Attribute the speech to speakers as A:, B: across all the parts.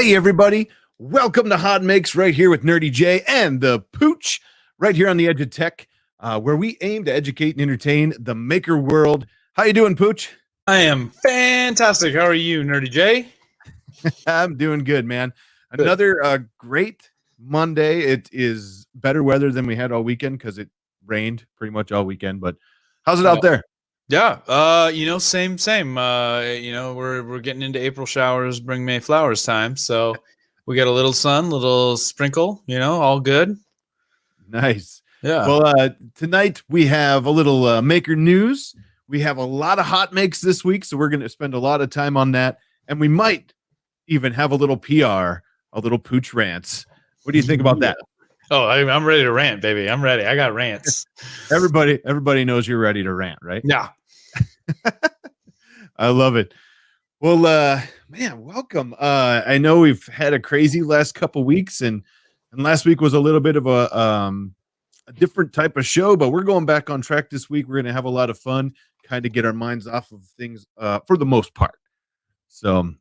A: Hey, everybody. Welcome to HotMakes right here with Nerdy J and the Pooch right here on the Edge of Tech, where we aim to educate and entertain the maker world. How you doing, Pooch?
B: I am fantastic. How are you, Nerdy J?
A: I'm doing good, man. Another great Monday. It is better weather than we had all weekend because it rained pretty much all weekend. But how's it out there?
B: Yeah, same. We're getting into April showers, bring May flowers time. So we got a little sun, little sprinkle, all good.
A: Nice.
B: Yeah.
A: Well, tonight we have a little maker news. We have a lot of hot makes this week, so we're going to spend a lot of time on that. And we might even have a little PR, a little Pooch rants. What do you think about that?
B: Oh, I'm ready to rant, baby. I'm ready. I got rants.
A: Everybody knows you're ready to rant, right?
B: Yeah.
A: I love it. Well, man, welcome. I know we've had a crazy last couple weeks, and last week was a little bit of a different type of show, but we're going back on track this week. We're going to have a lot of fun, kind of get our minds off of things for the most part. So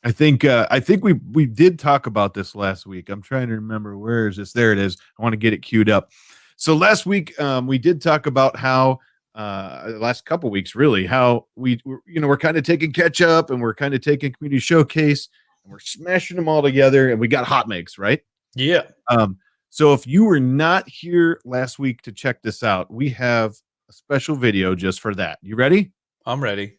A: I think we did talk about this last week. I'm trying to remember, where is this? There it is. I want to get it queued up. So last week we did talk about how last couple weeks really how we're kind of taking catch up, and we're kind of taking community showcase, and we're smashing them all together, and we got hot makes, right?
B: Yeah.
A: So if you were not here last week to check this out, we have a special video just for that. You ready?
B: I'm ready.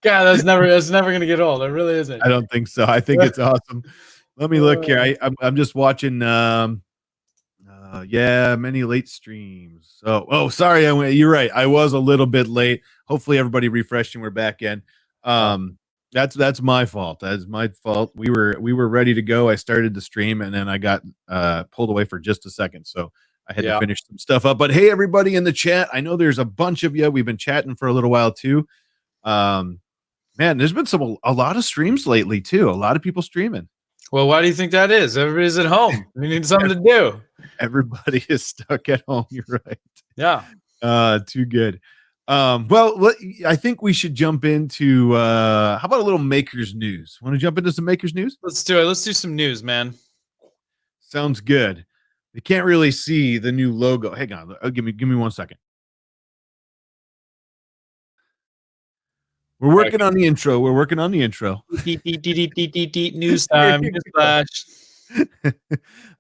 B: God, that's never gonna get old. It really isn't.
A: I don't think so. I think it's awesome. Let me look here. I'm just watching. Many late streams. Sorry. You're right. I was a little bit late. Hopefully everybody refreshed and we're back in. That's my fault. That's my fault. We were ready to go. I started the stream and then I got pulled away for just a second. So I had to finish some stuff up. But hey, everybody in the chat, I know there's a bunch of you. We've been chatting for a little while too. Man, there's been a lot of streams lately too. A lot of people streaming.
B: Well, why do you think that is? Everybody's at home. We need something to do.
A: Everybody is stuck at home. You're right.
B: Yeah.
A: Too good. Well, I think we should jump into how about a little makers news? Want to jump into some makers news?
B: Let's do it. Let's do some news, man.
A: Sounds good. You can't really see the new logo. Hang on. Give me 1 second. We're working on the intro.
B: News time. News flash.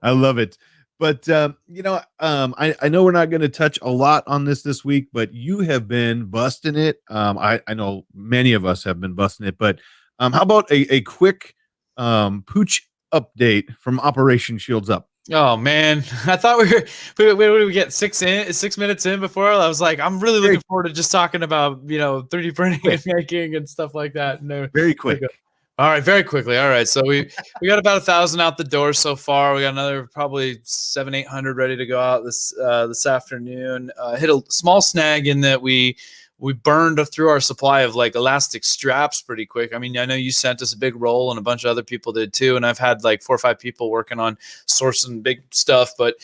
A: I love it. But I know we're not going to touch a lot on this week, but you have been busting it. I know many of us have been busting it, but how about a quick Pooch update from Operation Shields Up?
B: Oh man, I thought we get 6 minutes in before. I was like, I'm really looking forward to just talking about 3D printing and making and stuff like that. No,
A: very quick.
B: All right, very quickly. All right, so we got about 1,000 out the door so far. We got another probably 700-800 ready to go out this afternoon. Hit a small snag in that we burned through our supply of like elastic straps pretty quick. I mean, I know you sent us a big roll and a bunch of other people did too. And I've had like 4 or 5 people working on sourcing big stuff, but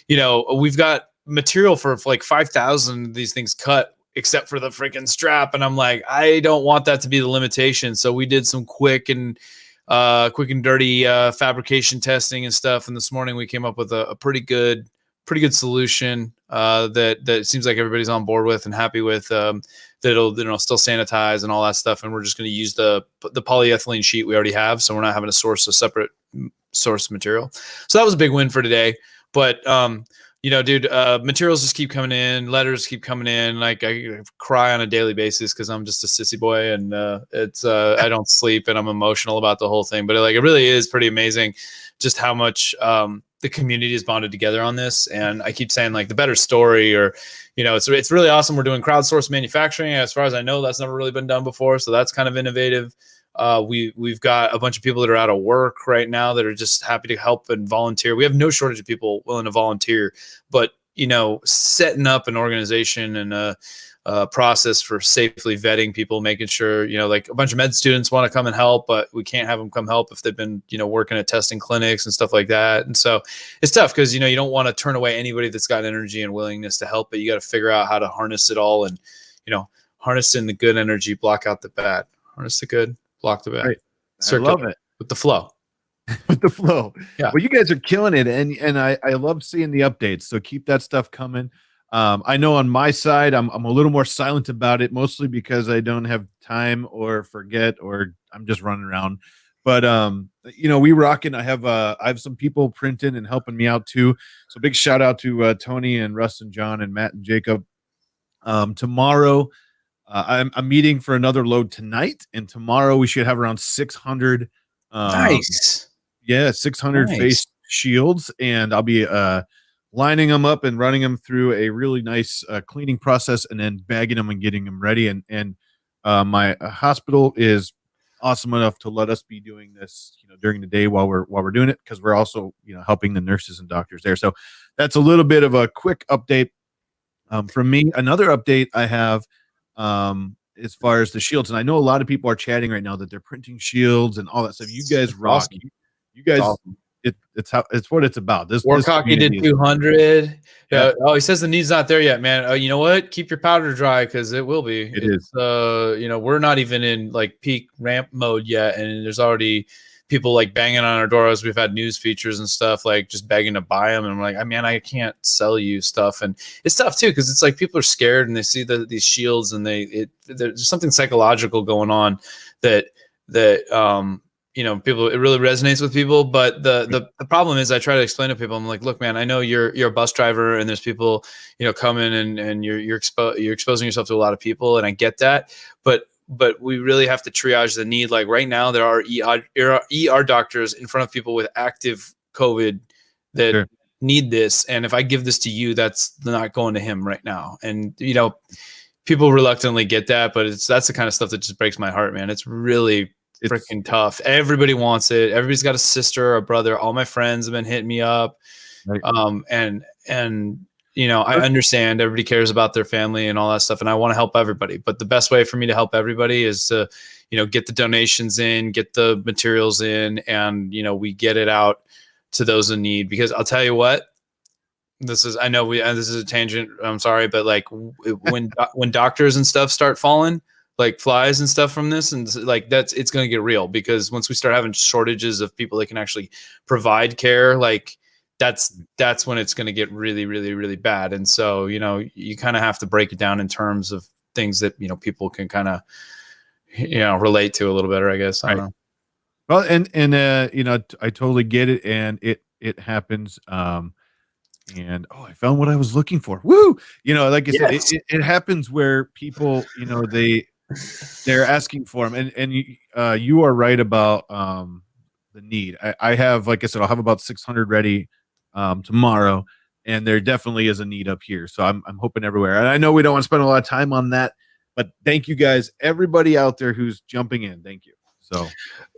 B: we've got material for like 5,000 of these things cut except for the freaking strap. And I'm like, I don't want that to be the limitation. So we did some quick and dirty fabrication testing and stuff. And this morning we came up with a pretty good solution that seems like everybody's on board with and happy with. That it'll still sanitize and all that stuff. And we're just going to use the polyethylene sheet we already have, so we're not having to source a separate source material. So that was a big win for today. But materials just keep coming in, letters keep coming in. Like I cry on a daily basis because I'm just a sissy boy, and I don't sleep, and I'm emotional about the whole thing. But it really is pretty amazing just how much the community is bonded together on this. And I keep saying like the better story, or it's really awesome. We're doing crowdsourced manufacturing. As far as I know, that's never really been done before, so that's kind of innovative. We've got a bunch of people that are out of work right now that are just happy to help and volunteer. We have no shortage of people willing to volunteer, but setting up an organization and process for safely vetting people, making sure, you know, like a bunch of med students want to come and help, but we can't have them come help if they've been, you know, working at testing clinics and stuff like that. And so it's tough because, you know, you don't want to turn away anybody that's got energy and willingness to help, but you got to figure out how to harness it all and, you know, harness in the good energy, block out the bad, harness the good, block the bad.
A: Right. I
B: Circular
A: love it.
B: with the flow.
A: With the flow.
B: Yeah.
A: Well, you guys are killing it, and I love seeing the updates. So keep that stuff coming. I know on my side, I'm a little more silent about it, mostly because I don't have time or forget, or I'm just running around. But you know, we rocking. I have some people printing and helping me out too. So big shout out to Tony and Russ and John and Matt and Jacob. Tomorrow, I'm meeting for another load tonight, and tomorrow we should have around 600.
B: Nice.
A: Yeah, 600
B: Nice.
A: face shields, and I'll be lining them up and running them through a really nice cleaning process, and then bagging them and getting them ready. And my hospital is awesome enough to let us be doing this, you know, during the day while we're doing it, because we're also, you know, helping the nurses and doctors there. So that's a little bit of a quick update from me. Another update I have as far as the shields, and I know a lot of people are chatting right now that they're printing shields and all that stuff. You guys rock.
B: Awesome.
A: You guys,
B: awesome.
A: It's what it's about. This
B: Warcocky did 200.
A: Yeah.
B: Oh, he says the need's not there yet, man. Oh, you know what? Keep your powder dry, because it will be.
A: It is.
B: You know, we're not even in like peak ramp mode yet, and there's already people like banging on our doors. We've had news features and stuff, like just begging to buy them, and I'm like, I mean, I can't sell you stuff, and it's tough too, because it's like people are scared and they see these shields, and there's something psychological going on that you know, people, it really resonates with people. But the problem is, I try to explain to people, I'm like, look, man, I know you're a bus driver, and there's people, you know, coming and you're exposing yourself to a lot of people, and I get that, but we really have to triage the need. Like right now, there are ER doctors in front of people with active COVID that need this, and if I give this to you, that's not going to him right now. And you know, people reluctantly get that, but that's the kind of stuff that just breaks my heart, man. It's really freaking tough. Everybody wants it. Everybody's got a sister or a brother. All my friends have been hitting me up.
A: Right.
B: And you know, I understand everybody cares about their family and all that stuff, and I want to help everybody. But the best way for me to help everybody is to, you know, get the donations in, get the materials in, and, you know, we get it out to those in need. Because I'll tell you what, this is a tangent, I'm sorry, but like when doctors and stuff start falling like flies and stuff from this, and like it's going to get real, because once we start having shortages of people that can actually provide care, like that's when it's going to get really, really, really bad. And so, you know, you kind of have to break it down in terms of things that, you know, people can kind of, you know, relate to a little better, I guess. I don't know.
A: Well, and you know, I totally get it, and it happens. And I found what I was looking for. Woo! You know, like I said, it happens where people, you know, they're asking for them, and you are right about the need. I have, like I said, I'll have about 600 ready tomorrow, and there definitely is a need up here. So I'm hoping everywhere. And I know we don't want to spend a lot of time on that, but thank you guys, everybody out there who's jumping in. Thank you. So,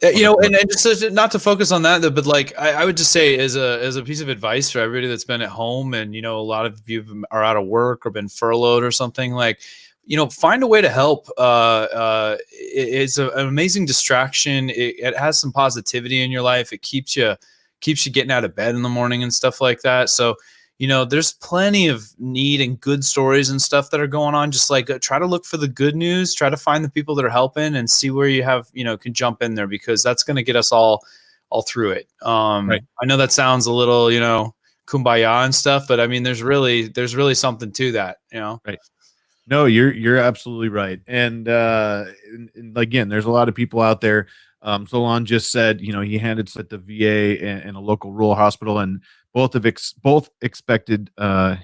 B: you know, and just not to focus on that, but like I would just say, as a piece of advice for everybody that's been at home, and, you know, a lot of you are out of work or been furloughed or something, like, you know, find a way to help. It's an amazing distraction. It has some positivity in your life. It keeps you getting out of bed in the morning and stuff like that. So, you know, there's plenty of need and good stories and stuff that are going on. Just like try to look for the good news, try to find the people that are helping, and see where you have, you know, can jump in there, because that's going to get us all through it. Right. I know that sounds a little, you know, kumbaya and stuff, but I mean, there's really something to that, you know?
A: Right. No, you're absolutely right. And again, there's a lot of people out there. Solon just said, you know, he handed at the VA and a local rural hospital, and both expected them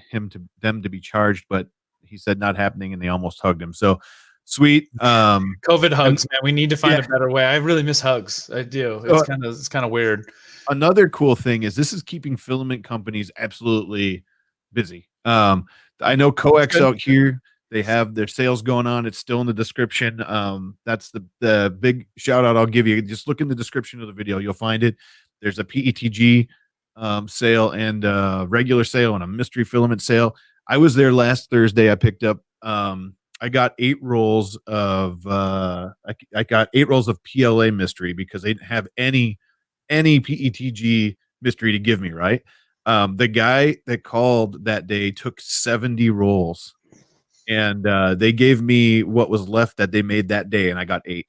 A: to be charged, but he said not happening, and they almost hugged him. So sweet.
B: COVID hugs, man. We need to find a better way. I really miss hugs. I do. It's kind of weird.
A: Another cool thing is this is keeping filament companies absolutely busy. I know Coex out here, they have their sales going on. It's still in the description. That's the big shout out I'll give you. Just look in the description of the video. You'll find it. There's a PETG sale, and a regular sale, and a mystery filament sale. I was there last Thursday. I picked up I got 8 rolls of I got 8 rolls of PLA mystery because they didn't have any PETG mystery to give me, right? The guy that called that day took 70 rolls, and they gave me what was left that they made that day, and I got 8.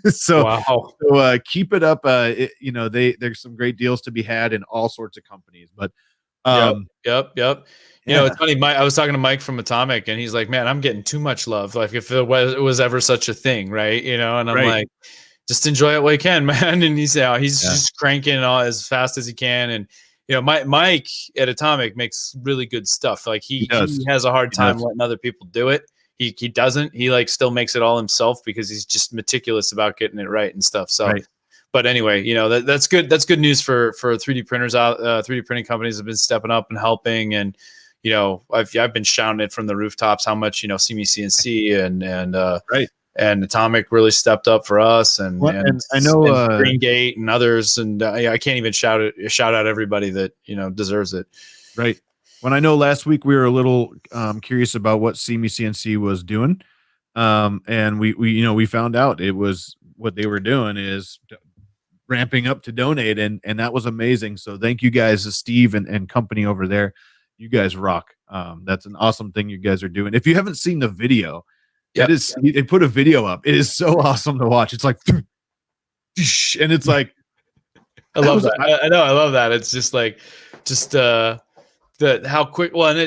A: so
B: Wow.
A: keep it up. There's some great deals to be had in all sorts of companies, but
B: Yep.
A: um,
B: Yep. You know, it's funny. I was talking to Mike from Atomic, and he's like, "Man, I'm getting too much love. Like, if it was ever such a thing, right? You know." And I'm
A: right,
B: like, "Just enjoy it while you can, man." And he's
A: yeah,
B: just cranking all as fast as he can. And you know, Mike at Atomic makes really good stuff. Like
A: he
B: he
A: does,
B: has a hard
A: he
B: time
A: does,
B: letting other people do it. He doesn't. He like still makes it all himself because he's just meticulous about getting it right and stuff. So
A: right.
B: but anyway, you know, that's good. That's good news for 3D printers out. 3D printing companies have been stepping up and helping, and you know, I've been shouting it from the rooftops how much, you know, See Me CNC
A: Right.
B: and Atomic really stepped up for us,
A: Well, and I know
B: and Green Gate and others, and I can't even shout out everybody that, you know, deserves it.
A: right. When I know last week we were a little curious about what See Me CNC was doing, and we found out it was what they were doing is ramping up to donate, and that was amazing. So thank you guys, Steve and company over there. You guys rock. That's an awesome thing you guys are doing. If you haven't seen the video,
B: Yeah,
A: they put a video up. It is so awesome to watch. It's like, and it's like,
B: I love that. I know, I love that. It's just like, just the how quick. Well, and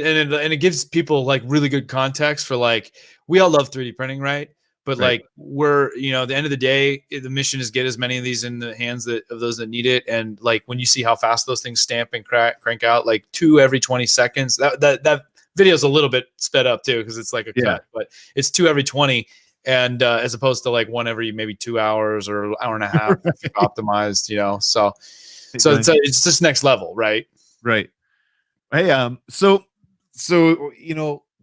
B: it gives people like really good context for like, we all love 3D printing, right? But
A: right,
B: like, we're, you know, at the end of the day, the mission is get as many of these in the hands of those that need it. And like, when you see how fast those things stamp and crank out, like 2 every 20 seconds, that video is a little bit sped up too, because it's like a cut, but it's 2 every 20. And as opposed to like 1 every maybe 2 hours or hour and a half optimized, you know. So it's just next level, right?
A: right. Hey, so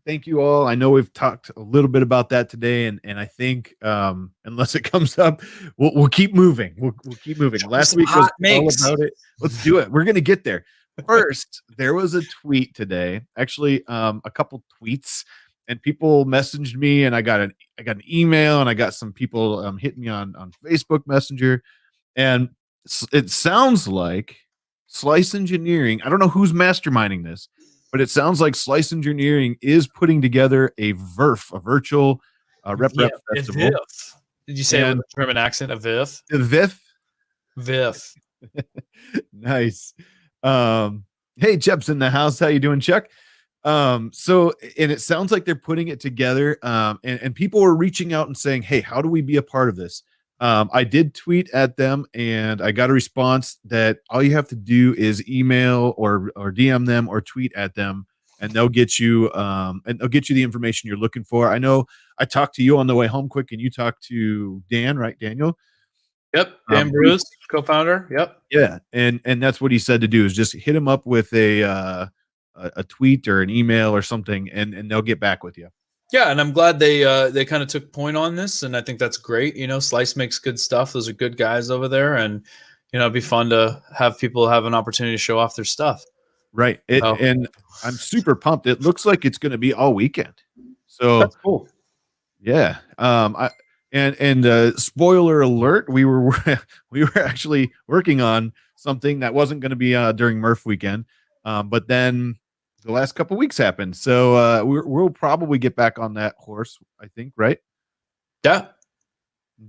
A: thank you all. I know we've talked a little bit about that today, and I think unless it comes up, we'll keep moving. We'll keep moving. Last week was all about it. Let's do it. We're gonna get there. First, there was a tweet today, actually, a couple tweets, and people messaged me, and I got an email, and I got some people hitting me on Facebook Messenger, and it sounds like Slice Engineering. I don't know who's masterminding this, but it sounds like Slice Engineering is putting together a VRF, a virtual rep festival.
B: VIF. Did you say it with a German accent? A VIF?
A: The VIF.
B: VIF.
A: Nice. Hey, Chep's in the house. How you doing, Chuck? So, and it sounds like they're putting it together. And people were reaching out and saying, hey, how do we be a part of this? I did tweet at them, and I got a response that all you have to do is email or DM them or tweet at them, and they'll get you the information you're looking for. I know I talked to you on the way home quick, and you talked to Dan, right, Daniel?
B: Yep, Dan Bruce, co-founder. Yep.
A: Yeah, and that's what he said to do is just hit him up with a tweet or an email or something, and they'll get back with you.
B: Yeah, and I'm glad they kind of took point on this, and I think that's great. You know, Slice makes good stuff. Those are good guys over there, and you know, it'd be fun to have people have an opportunity to show off their stuff.
A: Right. And I'm super pumped. It looks like it's going to be all weekend. So
B: that's cool.
A: Yeah. Spoiler alert, we were actually working on something that wasn't going to be during Murph weekend, but then the last couple weeks happened, so we'll probably get back on that horse, I think, right?
B: Yeah.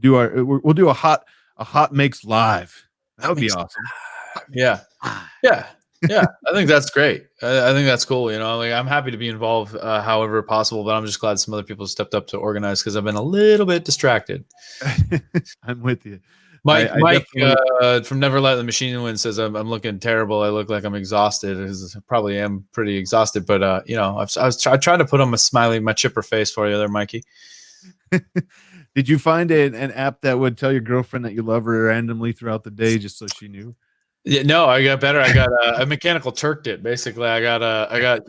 A: We'll do a HotMakes live. That would be awesome.
B: Yeah. I think that's great. I think that's cool. You know, like, I'm happy to be involved however possible, but I'm just glad some other people stepped up to organize because I've been a little bit distracted.
A: I'm with you.
B: Mike from Never Let the Machine Win says I'm looking terrible. I look like I'm exhausted. I probably am pretty exhausted, but you know, I tried to put on my chipper face for you there, Mikey.
A: Did you find an app that would tell your girlfriend that you love her randomly throughout the day just so she knew?
B: Yeah, no, I got better. I got a mechanical Turked it. Basically, I got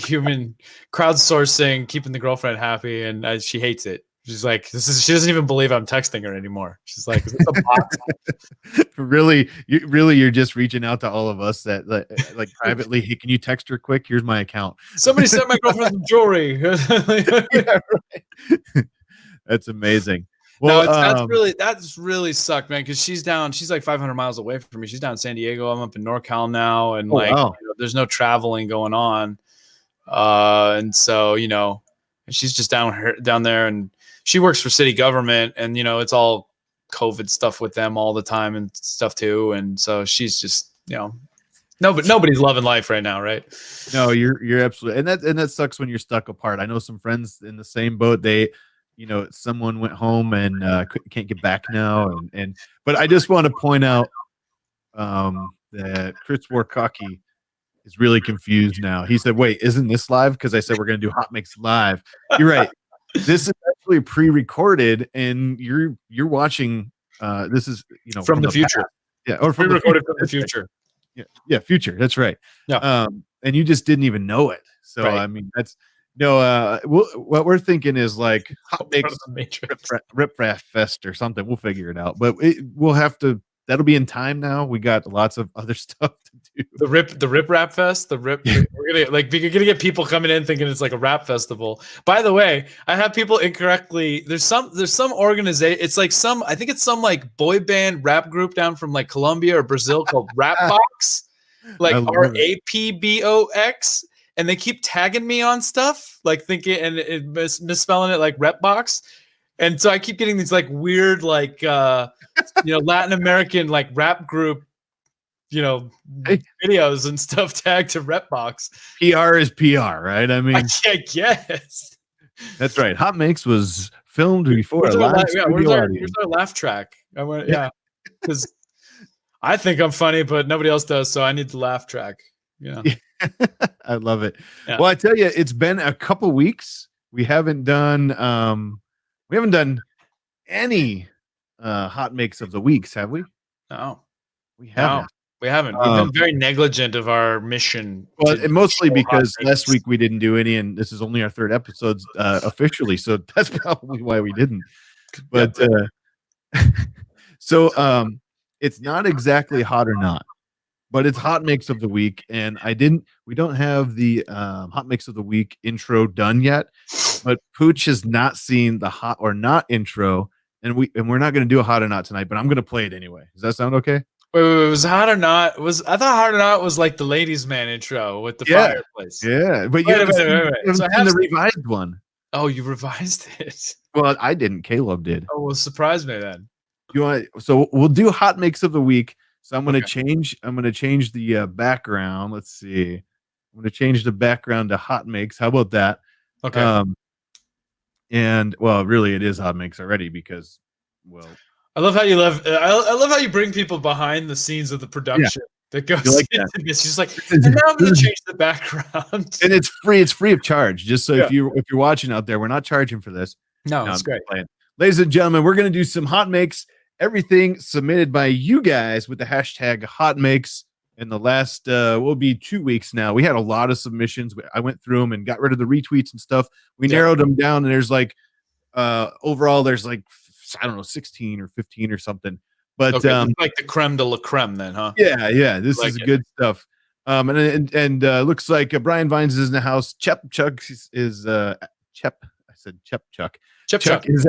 B: human crowdsourcing, keeping the girlfriend happy, and she hates it. She's like, she doesn't even believe I'm texting her anymore. She's like, is this a bot?
A: You're just reaching out to all of us that like privately. Hey, can you text her quick? Here's my account.
B: Somebody sent my girlfriend some jewelry.
A: Yeah, right. That's amazing. Well,
B: no, that's really sucked, man. Because she's like 500 miles away from me. She's down in San Diego. I'm up in NorCal now, and
A: wow.
B: there's no traveling going on. And so and she's just down there, and she works for city government, and it's all COVID stuff with them all the time and stuff too. And so she's just nobody's loving life right now, right?
A: No, you're absolutely, and that sucks when you're stuck apart. I know some friends in the same boat. They someone went home and can't get back now, but I just want to point out that Chris Warkaki is really confused now. He said, "Wait, isn't this live?" Because I said we're going to do HotMakes live. You're right. This is actually pre-recorded, and you're watching. This is
B: from the future.
A: Past. Yeah, or from
B: pre-recorded from the future.
A: Yeah, future. That's right.
B: Yeah.
A: And you just didn't even know it. So right. I mean, that's what we're thinking is like HotMakes Rip Rap Fest or something. We'll figure it out, but we'll have to. That'll be in time now. We got lots of other stuff to do.
B: The Rip Rap Fest. We're gonna get people coming in thinking it's like a rap festival. By the way, I have people incorrectly. There's some organization. It's like I think it's some like boy band rap group down from like Colombia or Brazil called Rapbox, like RAPBOX, and they keep tagging me on stuff, like thinking and misspelling it like Repbox. And so I keep getting these like weird, like, Latin American like rap group, videos and stuff tagged to Repbox.
A: PR is PR, right? I mean,
B: I guess.
A: That's right. HotMakes was filmed before.
B: Where's our laugh track? Because I think I'm funny, but nobody else does. So I need the laugh track. Yeah.
A: I love it. Yeah. Well, I tell you, it's been a couple weeks. We haven't done any HotMakes of the weeks, have we?
B: No,
A: we haven't.
B: No, we haven't. We've been very negligent of our mission.
A: Well, and mostly because last week we didn't do any, and this is only our third episode officially, so that's probably why we didn't. But so it's not exactly hot or not, but it's HotMakes of the week, and we don't have the HotMakes of the week intro done yet. But Pooch has not seen the hot or not intro, and we're not going to do a hot or not tonight. But I'm going to play it anyway. Does that sound okay?
B: Wait, was hot or not? I thought hot or not was like the ladies' man intro with the fireplace.
A: Yeah, but you haven't seen the revised one.
B: Oh, you revised it?
A: Well, I didn't. Caleb did.
B: Oh, well, surprise me then.
A: So we'll do HotMakes of the week. So I'm going to change. I'm going to change the background. Let's see. I'm going to change the background to HotMakes. How about that?
B: Okay.
A: And well, really, it is HotMakes already because, well,
B: I love how you I love how you bring people behind the scenes of the production that goes into this. She's like, and now I'm going to change the background.
A: And it's free. It's free of charge. Just so if you're watching out there, we're not charging for this.
B: No, it's great.
A: Ladies and gentlemen, we're going to do some HotMakes. Everything submitted by you guys with the hashtag HotMakes. And the last will be 2 weeks now. We had a lot of submissions. I went through them and got rid of the retweets and stuff. We narrowed them down, and there's like overall there's like, I don't know, 16 or 15 or something. But
B: like the creme de la creme then, huh?
A: Yeah. This is good stuff. And looks like Brian Vines is in the house. Chuck is Chuck is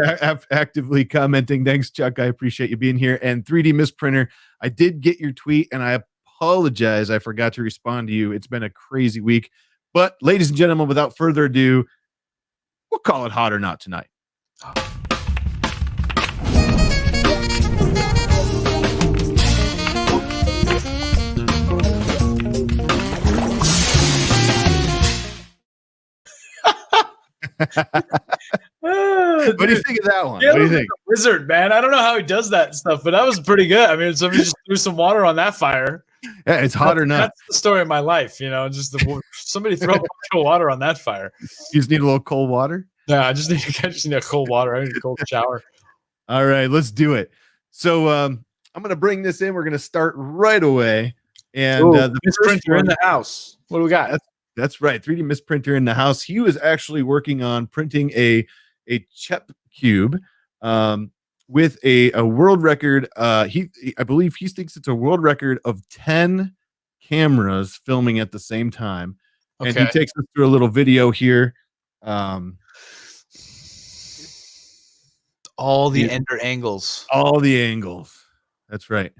A: actively commenting. Thanks, Chuck. I appreciate you being here. And 3D Misprinter, I did get your tweet, and I apologize. I forgot to respond to you. It's been a crazy week. But ladies and gentlemen, without further ado, we'll call it hot or not tonight. What do you think of that one? What do you think?
B: Wizard, man. I don't know how he does that stuff, but that was pretty good. I mean, somebody just threw some water on that fire.
A: Yeah, it's hot or not.
B: That's the story of my life, just somebody throw a bunch of water on that fire.
A: You just need a little cold water?
B: Yeah, I just need a cold water. I need a cold shower.
A: All right, let's do it. So I'm going to bring this in. We're going to start right away. And the
B: misprinter in the house. What do we got?
A: That's right. 3D Misprinter in the house. He was actually working on printing a cube, with a world record. I believe he thinks it's a world record of 10 cameras filming at the same time. And he
B: Okay.
A: takes us through a little video here. Um,
B: All the ender angles.
A: all the angles. That's right.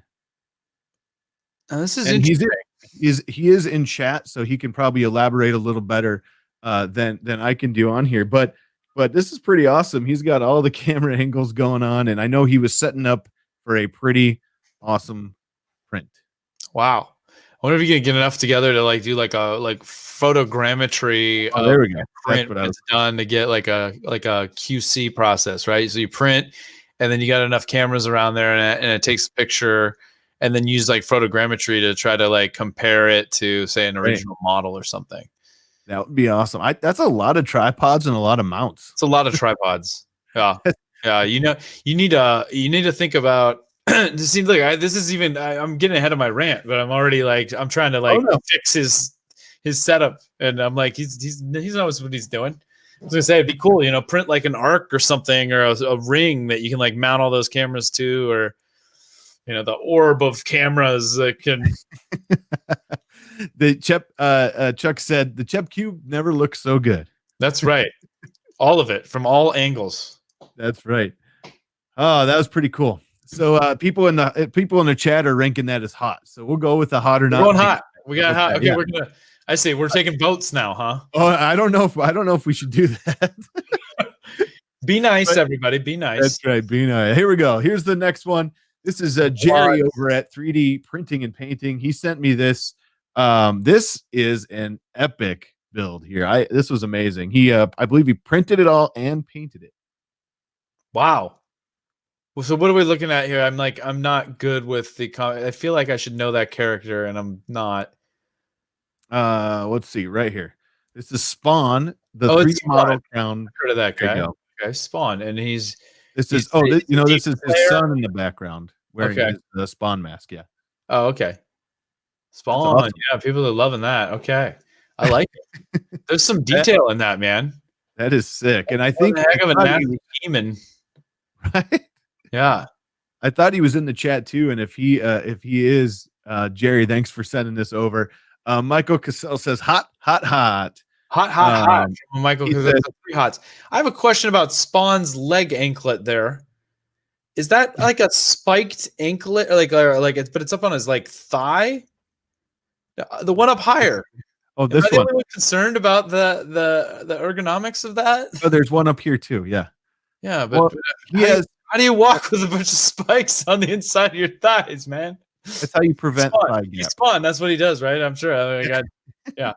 B: Now, this is
A: And
B: interesting.
A: he is in chat, so he can probably elaborate a little better than I can do on here. But this is pretty awesome. He's got all the camera angles going on, and I know he was setting up for a pretty awesome print.
B: Wow. I wonder if you can get enough together to like do like a photogrammetry
A: Oh, there we go.
B: print when it's done to get like a QC process, right? So you print, and then you got enough cameras around there, and it takes a picture, and then use like photogrammetry to try to like compare it to say an original model or something.
A: That would be awesome. That's a lot of tripods and a lot of mounts.
B: It's a lot of tripods. Yeah, yeah. You need to think about. It seems like this is even. I'm getting ahead of my rant, but I'm already like I'm trying to fix his setup, and I'm like he knows what he's doing. I was gonna say it'd be cool, print like an arc or something, or a ring that you can like mount all those cameras to, or the orb of cameras that can.
A: The Chuck said the Chep Cube never looks so good.
B: That's right. All of it from all angles.
A: That's right. Oh, that was pretty cool. So people in the chat are ranking that as hot. So we'll go with the hot or not.
B: We're going hot. We got hot. Okay,
A: yeah.
B: I see. We're taking votes now, huh?
A: Oh, I don't know if we should do that.
B: Be nice, everybody. Be nice.
A: That's right. Be nice. Here we go. Here's the next one. This is Jerry over at 3D Printing and Painting. He sent me this. This is an epic build here. This was amazing. He I believe he printed it all and painted it.
B: Wow. Well, so what are we looking at here? I'm not good with the I feel like I should know that character, and I'm not.
A: Let's see right here. This is Spawn, the 3D model count.
B: Heard of that guy? Okay, Spawn, and this is his
A: son in the background wearing the Spawn mask. Yeah.
B: Oh, okay. Spawn. Awesome. Yeah, people are loving that. Okay, I like it. There's some detail in that, man.
A: That is sick, and I think
B: heck of a nasty demon.
A: Right? Yeah. I thought he was in the chat too, and if he is, Jerry, thanks for sending this over. Michael Cassell says hot.
B: Michael Cassell says 3 hots. I have a question about Spawn's leg anklet there. Is that like a spiked anklet, but it's up on his like thigh? The one up higher.
A: Oh, this
B: one.
A: Am I
B: really concerned about the ergonomics of that?
A: Oh, there's one up here too. Yeah.
B: Yeah, but how do you walk with a bunch of spikes on the inside of your thighs, man?
A: That's how you prevent thigh gap.
B: Spawn. That's what he does, right? I'm sure. Yeah.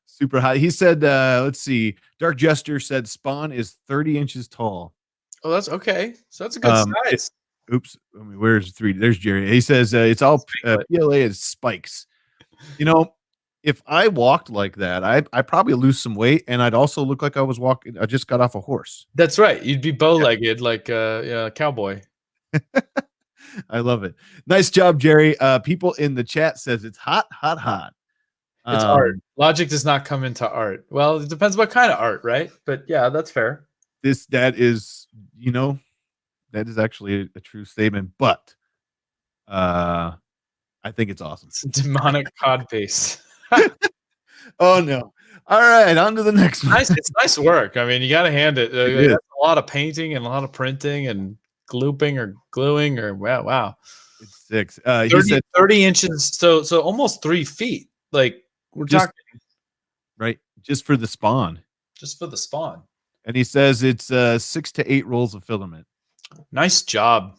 A: Super high. He said, let's see. Dark Jester said Spawn is 30 inches tall.
B: Oh, that's okay. So that's a good size.
A: Oops. Where's 3D? There's Jerry. He says it's all PLA is spikes. If I walked like that, I'd probably lose some weight, and I'd also look like I was walking. I just got off a horse.
B: That's right. You'd be bow-legged like a cowboy.
A: I love it. Nice job, Jerry. People in the chat says it's hot.
B: It's art. Logic does not come into art. Well, it depends what kind of art, right? But yeah, that's fair.
A: That is actually a true statement, but I think it's awesome.
B: It's a demonic codpiece.
A: Oh no. All right, on to the next one.
B: It's nice work. I mean, you got to hand it. That's a lot of painting and a lot of printing and glooping or gluing or wow.
A: It's 6.
B: 30,
A: he said
B: 30 inches, so almost 3 feet. Like we're talking,
A: right? Just for the spawn.
B: And
A: he says it's 6 to 8 rolls of filament.
B: Nice job.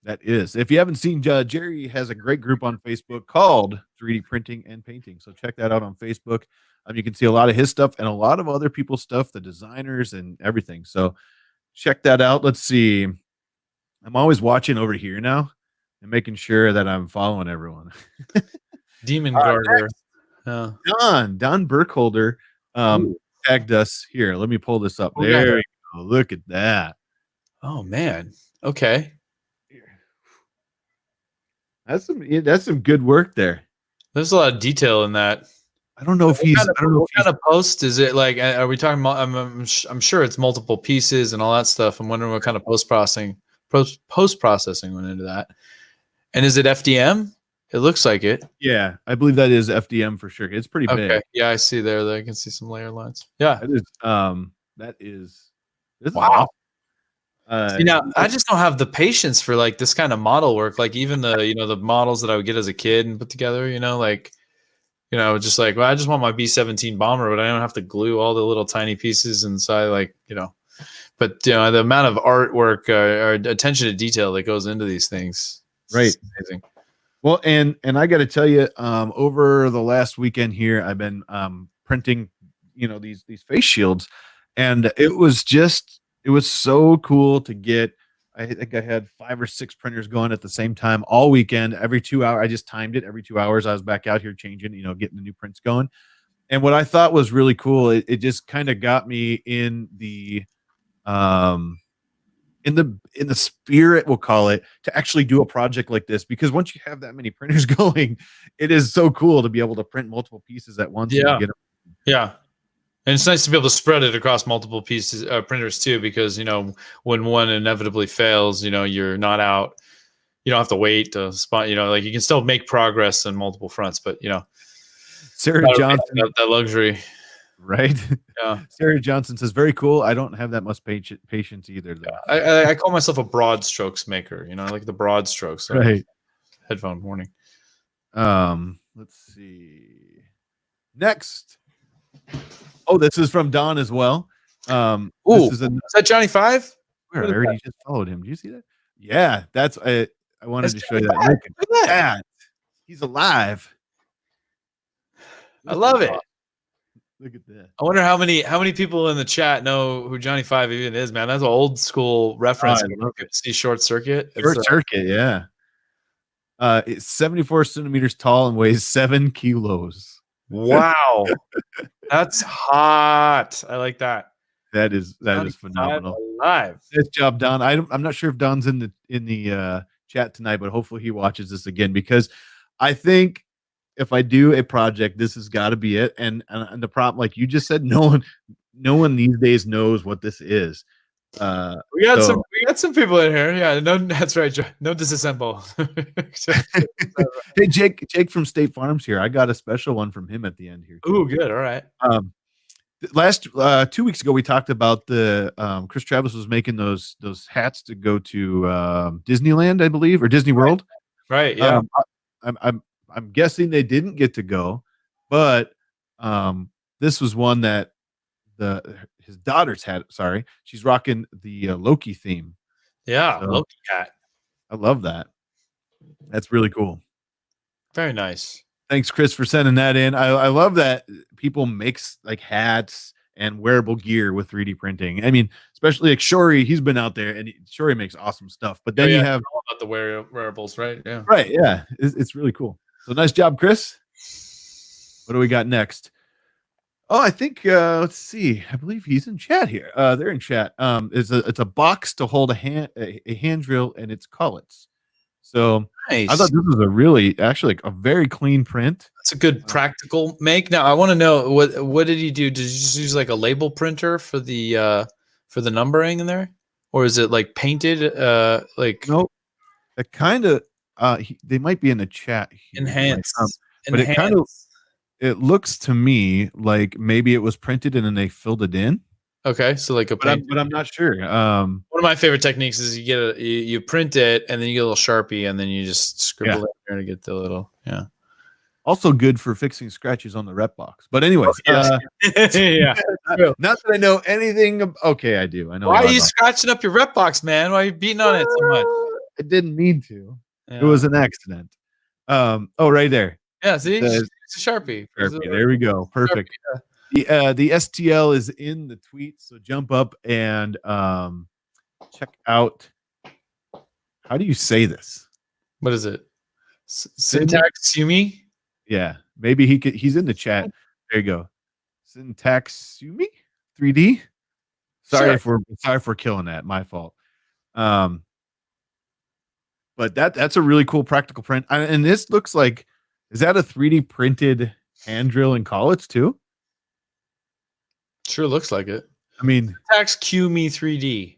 A: That is. If you haven't seen, Jerry has a great group on Facebook called 3D Printing and Painting. So check that out on Facebook. You can see a lot of his stuff and a lot of other people's stuff, the designers and everything. So check that out. Let's see. I'm always watching over here now and making sure that I'm following everyone.
B: Demon Garter.
A: Don Burkholder tagged us here. Let me pull this up. There you go. Look at that.
B: Oh man. Okay.
A: That's some good work there.
B: There's a lot of detail in that.
A: I don't know if he's. I don't know if
B: What
A: he's.
B: kind of post is it? Like, are we talking? I'm sure it's multiple pieces and all that stuff. I'm wondering what kind of post processing went into that. And is it FDM? It looks like it.
A: Yeah, I believe that is FDM for sure. It's pretty
B: Okay.
A: big.
B: Yeah, I see there. I can see some layer lines. Yeah.
A: That is. That is. This is
B: Wow.
A: awesome.
B: See, now I just don't have the patience for like this kind of model work. Like even the models that I would get as a kid and put together. Just like, well, I just want my B-17 bomber, but I don't have to glue all the little tiny pieces inside. But the amount of artwork or attention to detail that goes into these things,
A: Right.
B: amazing.
A: Well, and I got to tell you, over the last weekend here, I've been printing, these face shields, and it was so cool to get. I think I had 5 or 6 printers going at the same time all weekend. Every 2 hours, I just timed it. Every 2 hours, I was back out here changing, getting the new prints going. And what I thought was really cool, it just kind of got me in the in the spirit, we'll call it, to actually do a project like this, because once you have that many printers going, it is so cool to be able to print multiple pieces at once.
B: Yeah.
A: And get them.
B: Yeah. And it's nice to be able to spread it across multiple pieces, printers too, because when one inevitably fails, you're not out. You don't have to wait to spot. Like you can still make progress on multiple fronts, but
A: Sarah Johnson,
B: that luxury,
A: right?
B: Yeah.
A: Sarah Johnson says, "Very cool. I don't have that much patience either, though."
B: I call myself a broad strokes maker. I like the broad strokes. So
A: Right.
B: Headphone warning.
A: Let's see. Next. Oh, this is from Don as well.
B: Is that Johnny Five?
A: I already just followed him. Do you see that? Yeah, that's I wanted to show you that. Look at that. He's alive.
B: I love it.
A: Look at that.
B: I wonder how many people in the chat know who Johnny Five even is, man. That's an old school reference. See Short Circuit.
A: Short Circuit, yeah. It's 74 centimeters tall and weighs 7 kilos.
B: Wow. That's hot. I like that.
A: That is phenomenal.
B: Alive.
A: Nice job, Don. I'm not sure if Don's in the chat tonight, but hopefully he watches this again, because I think if I do a project, this has got to be it. And the problem, like you just said, no one these days knows what this is.
B: We got some people in here. Yeah, no, that's right. No disassemble.
A: Hey, Jake from State Farms here. I got a special one from him at the end here.
B: Oh, good. All right.
A: Last 2 weeks ago, we talked about the Chris Travis was making those hats to go to Disneyland, I believe, or Disney World.
B: Right. Yeah.
A: I'm guessing they didn't get to go, but this was one that his daughter's had. Sorry, she's rocking the Loki theme.
B: Yeah,
A: so,
B: Loki hat.
A: I love that. That's really cool.
B: Very nice.
A: Thanks, Chris, for sending that in. I love that people make like hats and wearable gear with 3D printing. I mean, especially like Shory, he's been out there, and Shory makes awesome stuff. But then you have
B: all about the wearables, right? Yeah.
A: Right. Yeah. It's really cool. So nice job, Chris. What do we got next? Oh, I think let's see. I believe he's in chat here. They're in chat. It's a box to hold a hand drill and its collets. So
B: nice.
A: I thought this was actually a very clean print.
B: That's a good practical make. Now I want to know what did he do? Did you just use like a label printer for the numbering in there, or is it like painted?
A: Nope. It kind of they might be in the chat here.
B: Enhanced.
A: But it looks to me like maybe it was printed and then they filled it in.
B: Okay, so like
A: but I'm not sure.
B: One of my favorite techniques is you print it and then you get a little Sharpie and then you just scribble it there to get the little
A: Also good for fixing scratches on the rep box. But anyways,
B: yeah.
A: Not that I know anything. Okay, I do. I know.
B: Why are you scratching up your rep box, man? Why are you beating on it so much?
A: I didn't mean to. Yeah. It was an accident. Oh, right there.
B: Yeah, see, it's a Sharpie.
A: There we go. Perfect. Sharpie, the STL is in the tweet, so jump up and check out. How do you say this?
B: What is it? Syntax Sumi?
A: Yeah, maybe he's in the chat. There you go. Syntax Sumi 3D. Sorry for killing that. My fault. But that's a really cool practical print. And this looks like, is that a 3D printed hand drill and collets too.
B: Sure looks like it.
A: I mean,
B: Syntax Q Me 3D.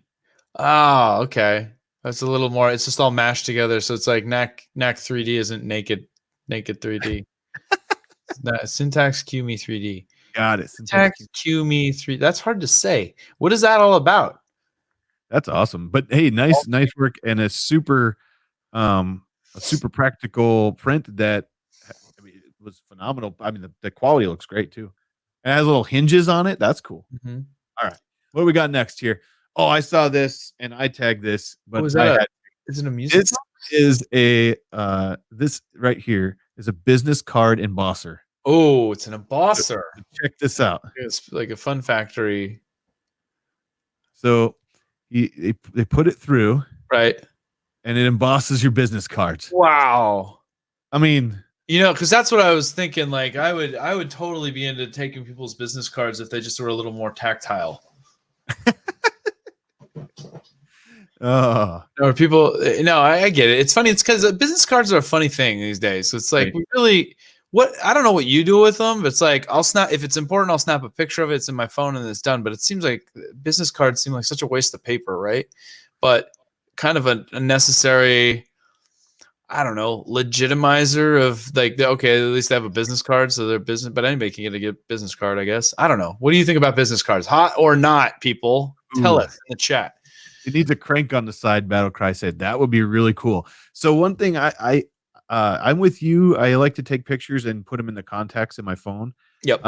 B: Oh, okay. That's a little more. It's just all mashed together, so it's like Knack 3D isn't naked 3D. Syntax Q Me 3D.
A: got it.
B: Syntax Q Me 3. That's hard to say. What is that all about?
A: That's awesome. But hey, nice work and a super practical print that I mean, it was phenomenal. I mean, the quality looks great too. It has little hinges on it. That's cool.
B: Mm-hmm.
A: All right. What do we got next here? Oh, I saw this and I tagged this, but
B: is it a music?
A: This is a this right here is a business card embosser.
B: Oh, it's an embosser.
A: Check this out.
B: It's like a fun factory.
A: So they put it through,
B: right,
A: and it embosses your business cards.
B: Wow.
A: I mean,
B: because that's what I was thinking. Like, I would totally be into taking people's business cards if they just were a little more tactile. Or people, no, I get it. It's funny. It's because business cards are a funny thing these days. So it's like, we really, I don't know what you do with them, but it's like, I'll snap, if it's important, I'll snap a picture of it. It's in my phone and it's done. But it seems like business cards seem like such a waste of paper, right? But kind of a necessary, I don't know, legitimizer of like, okay, at least they have a business card. So they're business, but anybody can get a business card, I guess. I don't know. What do you think about business cards? Hot or not, people? Tell us in the chat.
A: It needs a crank on the side. Battle Cry said that would be really cool. So one thing I'm with you. I like to take pictures and put them in the contacts in my phone.
B: Yep.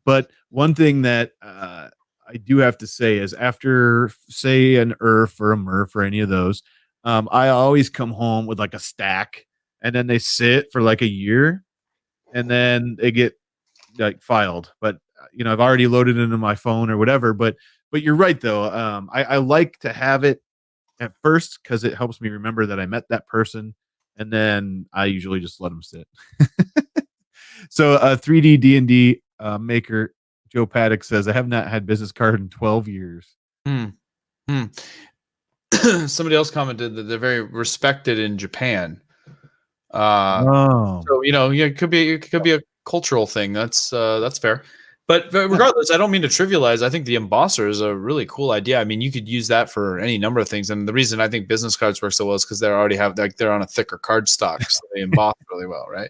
A: But one thing that I do have to say is after, say, an ERF or a MRF or any of those, I always come home with like a stack, and then they sit for like a year, and then they get like filed. But I've already loaded it into my phone or whatever. But you're right though. I like to have it at first because it helps me remember that I met that person, and then I usually just let them sit. So a 3D D&D maker Joe Paddock says, I have not had business card in 12 years.
B: Somebody else commented that they're very respected in Japan.
A: So
B: it could be a cultural thing. That's fair. But regardless, I don't mean to trivialize. I think the embosser is a really cool idea. I mean, you could use that for any number of things. And the reason I think business cards work so well is because they already have they're on a thicker card stock, so they emboss really well, right?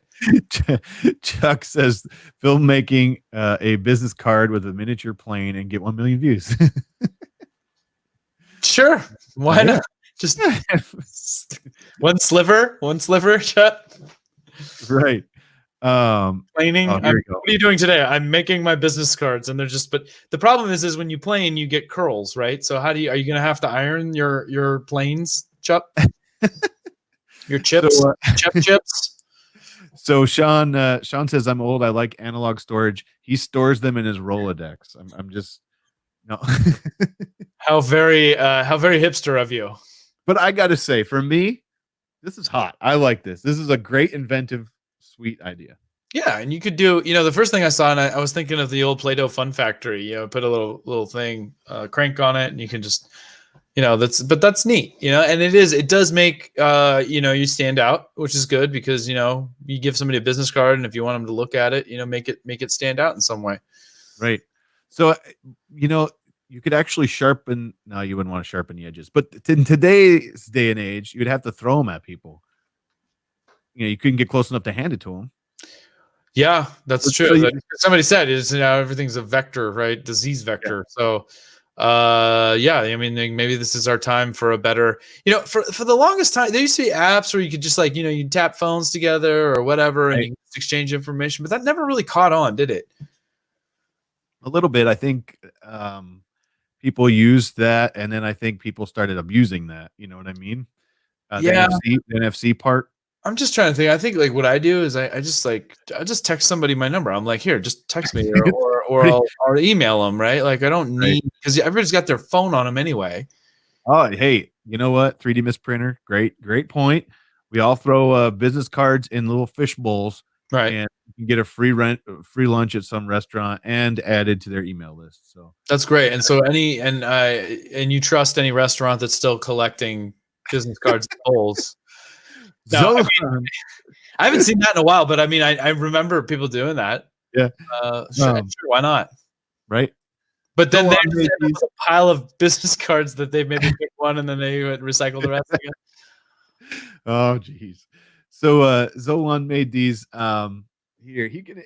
A: Chuck says filmmaking a business card with a miniature plane and get 1 million views.
B: Sure, why not? Just one sliver, Chet.
A: Right.
B: Planing. What are you doing today? I'm making my business cards, and they're just. But the problem is when you plane, you get curls, right? So are you going to have to iron your planes, Chuck? Your chips, chips.
A: So Sean says, I'm old. I like analog storage. He stores them in his Rolodex. I'm just no.
B: How very hipster of you.
A: But I got to say, for me, this is hot. I like this. This is a great inventive, sweet idea.
B: Yeah, and you could do, the first thing I saw, and I was thinking of the old Play-Doh Fun Factory. Put a little thing, crank on it, and you can just, that's neat. And it does make you stand out, which is good because you give somebody a business card, and if you want them to look at it, make it stand out in some way.
A: Right. So you could actually sharpen. No, you wouldn't want to sharpen the edges, but in today's day and age, you'd have to throw them at people. You couldn't get close enough to hand it to them.
B: Yeah, that's true. So somebody said everything's a vector, right? Disease vector. Yeah. So, I mean, maybe this is our time for a better, for the longest time, there used to be apps where you could just you tap phones together or whatever, and you can exchange information, but that never really caught on, did it?
A: A little bit. I think people used that, and then I think people started abusing that. You know what I mean? The NFC part. I'm
B: just trying to think. I think what I do is I just text somebody my number. I'm like, here, just text me or I'll email them, right? I don't need, because everybody's got their phone on them anyway.
A: Oh, hey, you know what? 3D misprinter. Great point. We all throw business cards in little fish bowls,
B: right?
A: And you can get a free lunch at some restaurant and added to their email list. So
B: that's great. And so and you trust any restaurant that's still collecting business cards and bowls. No, I haven't seen that in a while, but I mean, I remember people doing that.
A: Yeah.
B: Sure, why not?
A: Right.
B: But then
A: So
B: they
A: on,
B: just end up with a pile of business cards that they maybe pick one and then they would recycle the rest again.
A: Oh geez. So Zolan made these here. He can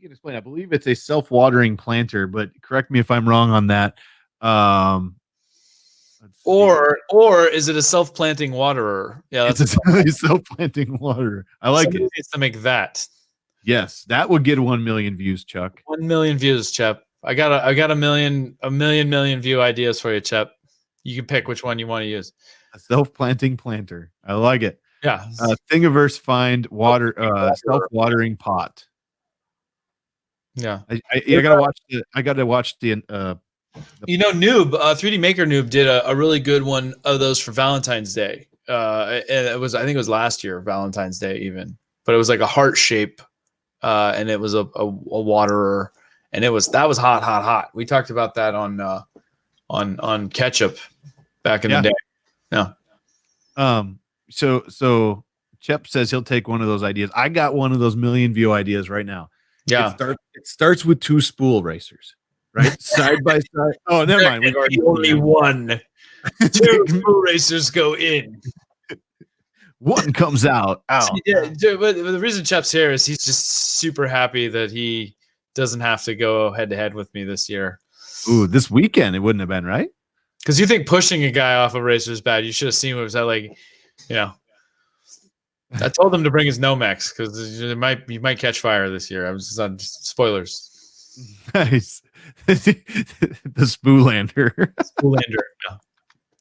A: explain. I believe it's a self-watering planter, but correct me if I'm wrong on that. Let's see.
B: Or is it a self-planting waterer? Yeah,
A: It's
B: that's
A: a self-planting water. I like
B: somebody
A: it.
B: needs to make that.
A: Yes, that would get 1 million views, Chuck.
B: 1 million views, Chep. I got a million view ideas for you, Chep. You can pick which one you want to use.
A: A self-planting planter. I like it.
B: Yeah.
A: Thingiverse find water self-watering pot.
B: Yeah.
A: I gotta watch the
B: Noob, 3D Maker Noob did a really good one of those for Valentine's Day. And I think it was last year, Valentine's Day even, but it was like a heart shape, and it was a waterer, and that was hot. We talked about that on Ketchup back in the day. Yeah.
A: So Chep says he'll take one of those ideas. I got one of those million view ideas right now.
B: Yeah.
A: It starts with 2 spool racers, right? Side by side. Oh, never mind. We've already
B: only one. 2 spool racers go in.
A: One comes out.
B: Yeah, but the reason Chep's here is he's just super happy that he doesn't have to go head to head with me this year.
A: Ooh, this weekend it wouldn't have been, right?
B: Because you think pushing a guy off a racer is bad. You should have seen what it was like, I told him to bring his Nomex because you might catch fire this year. I was just on spoilers.
A: Nice. The Spoolander.
B: Spoolander. Yeah.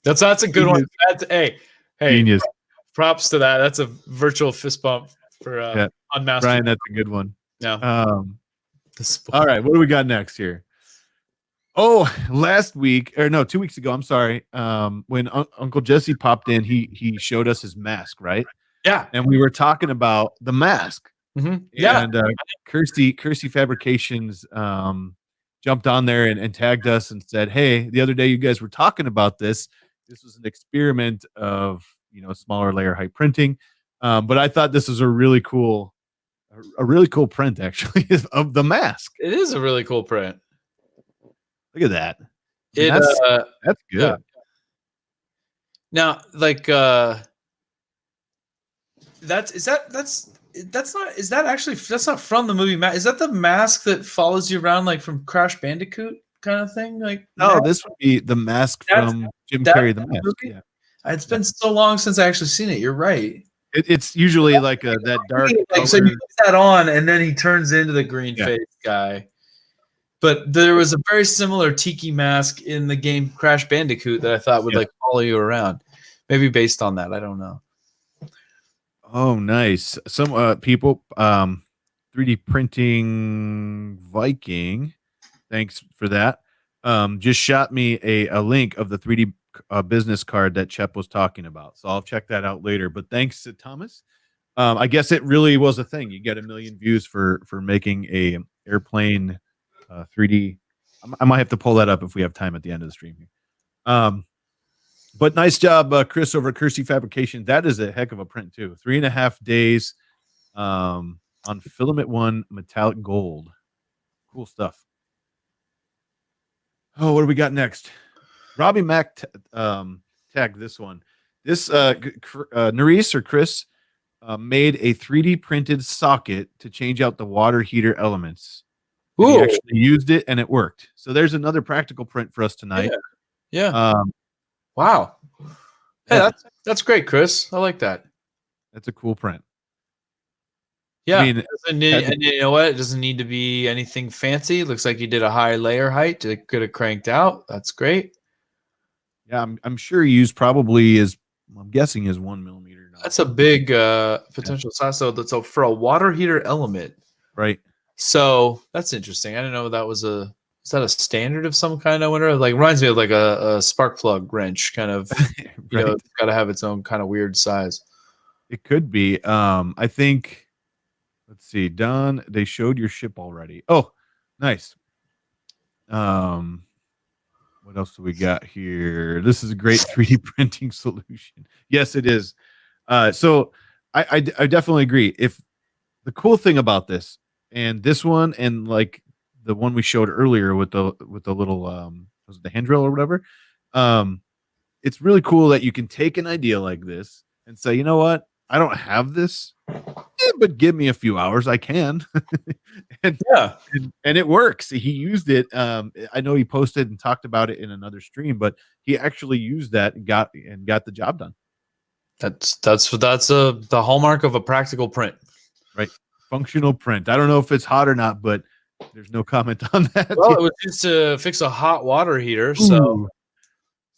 B: That's a good one. Hey,
A: genius.
B: Props to that. That's a virtual fist bump for Unmastered.
A: Brian, that's a good one.
B: Yeah.
A: All right, what do we got next here? Oh, 2 weeks ago, I'm sorry. When Uncle Jesse popped in, he showed us his mask, right?
B: Yeah.
A: And we were talking about the mask.
B: Mm-hmm. Yeah.
A: And Kirsty Fabrications jumped on there and tagged us and said, hey, the other day you guys were talking about this. This was an experiment of smaller layer height printing. But I thought this was a really cool print actually of the mask.
B: It is a really cool print.
A: Look at that. That's good.
B: Yeah. Now, like that's not from the movie Mask. Is that the mask that follows you around like from Crash Bandicoot kind of thing? Like
A: this would be the mask from Jim Carrey, the Mask. Yeah.
B: It's been so long since I actually seen it. You're right.
A: It's usually like that dark.
B: So you put that on, and then he turns into the green face guy. But there was a very similar tiki mask in the game Crash Bandicoot that I thought would like follow you around. Maybe based on that, I don't know.
A: Oh, nice. Some people 3D printing Viking. Thanks for that. Just shot me a link of the 3D business card that Chep was talking about. So I'll check that out later. But thanks to Thomas. I guess it really was a thing. You get 1 million views for making a airplane 3D. I might have to pull that up if we have time at the end of the stream here. But nice job, Chris, over at Kirsty Fabrication. That is a heck of a print too. 3.5 days on filament 1 metallic gold. Cool stuff. Oh, what do we got next? Robbie Mack tagged this one. This Nerys or Chris made a 3D printed socket to change out the water heater elements. He actually used it and it worked. So there's another practical print for us tonight.
B: Yeah. Wow. Hey, that's great, Chris. I like that.
A: That's a cool print.
B: Yeah. And you know what? It doesn't need to be anything fancy. It looks like you did a high layer height. It could have cranked out. That's great.
A: Yeah, I'm sure he used probably I'm guessing is 1 millimeter.
B: That's a big potential size. So for a water heater element.
A: Right.
B: So that's interesting. I didn't know that was is that a standard of some kind? I wonder. Like reminds me of like a spark plug wrench kind of.
A: Right.
B: It's got to have its own kind of weird size.
A: It could be. I think. Let's see. Don, they showed your ship already. Oh, nice. What else do we got here? This is a great 3D printing solution. Yes, it is. So I definitely agree. If the cool thing about this And this one, and like the one we showed earlier with the little was it the hand drill or whatever. It's really cool that you can take an idea like this and say, you know what, I don't have this, but give me a few hours, I can. and,
B: Yeah.
A: and it works. He used it. I know he posted and talked about it in another stream, but he actually used that and got the job done.
B: That's the hallmark of a practical print.
A: Right. Functional print. I don't know if it's hot or not, but there's no comment on that.
B: Well, it was used to fix a hot water heater, so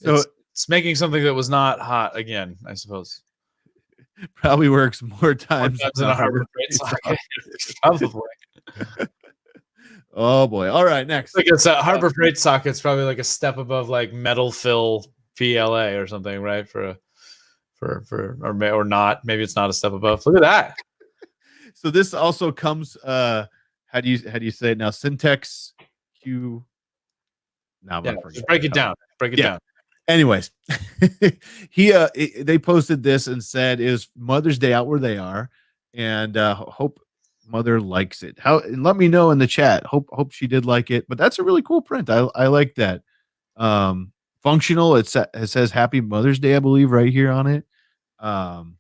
B: it's making something that was not hot again, I suppose.
A: Probably works more times
B: than a Harbor Freight socket. Probably.
A: Oh boy! All right, next.
B: Like it's a Harbor Freight socket's probably like a step above like metal fill PLA or something, right? Or not. Maybe it's not a step above. Look at that.
A: So this also comes. How do you say it now? Syntax Q. Now,
B: yeah, just break it down. Break it down.
A: Anyways, they posted this and said it was Mother's Day out where they are, and hope Mother likes it. And let me know in the chat. Hope she did like it. But that's a really cool print. I like that. Functional. It says Happy Mother's Day, I believe, right here on it. And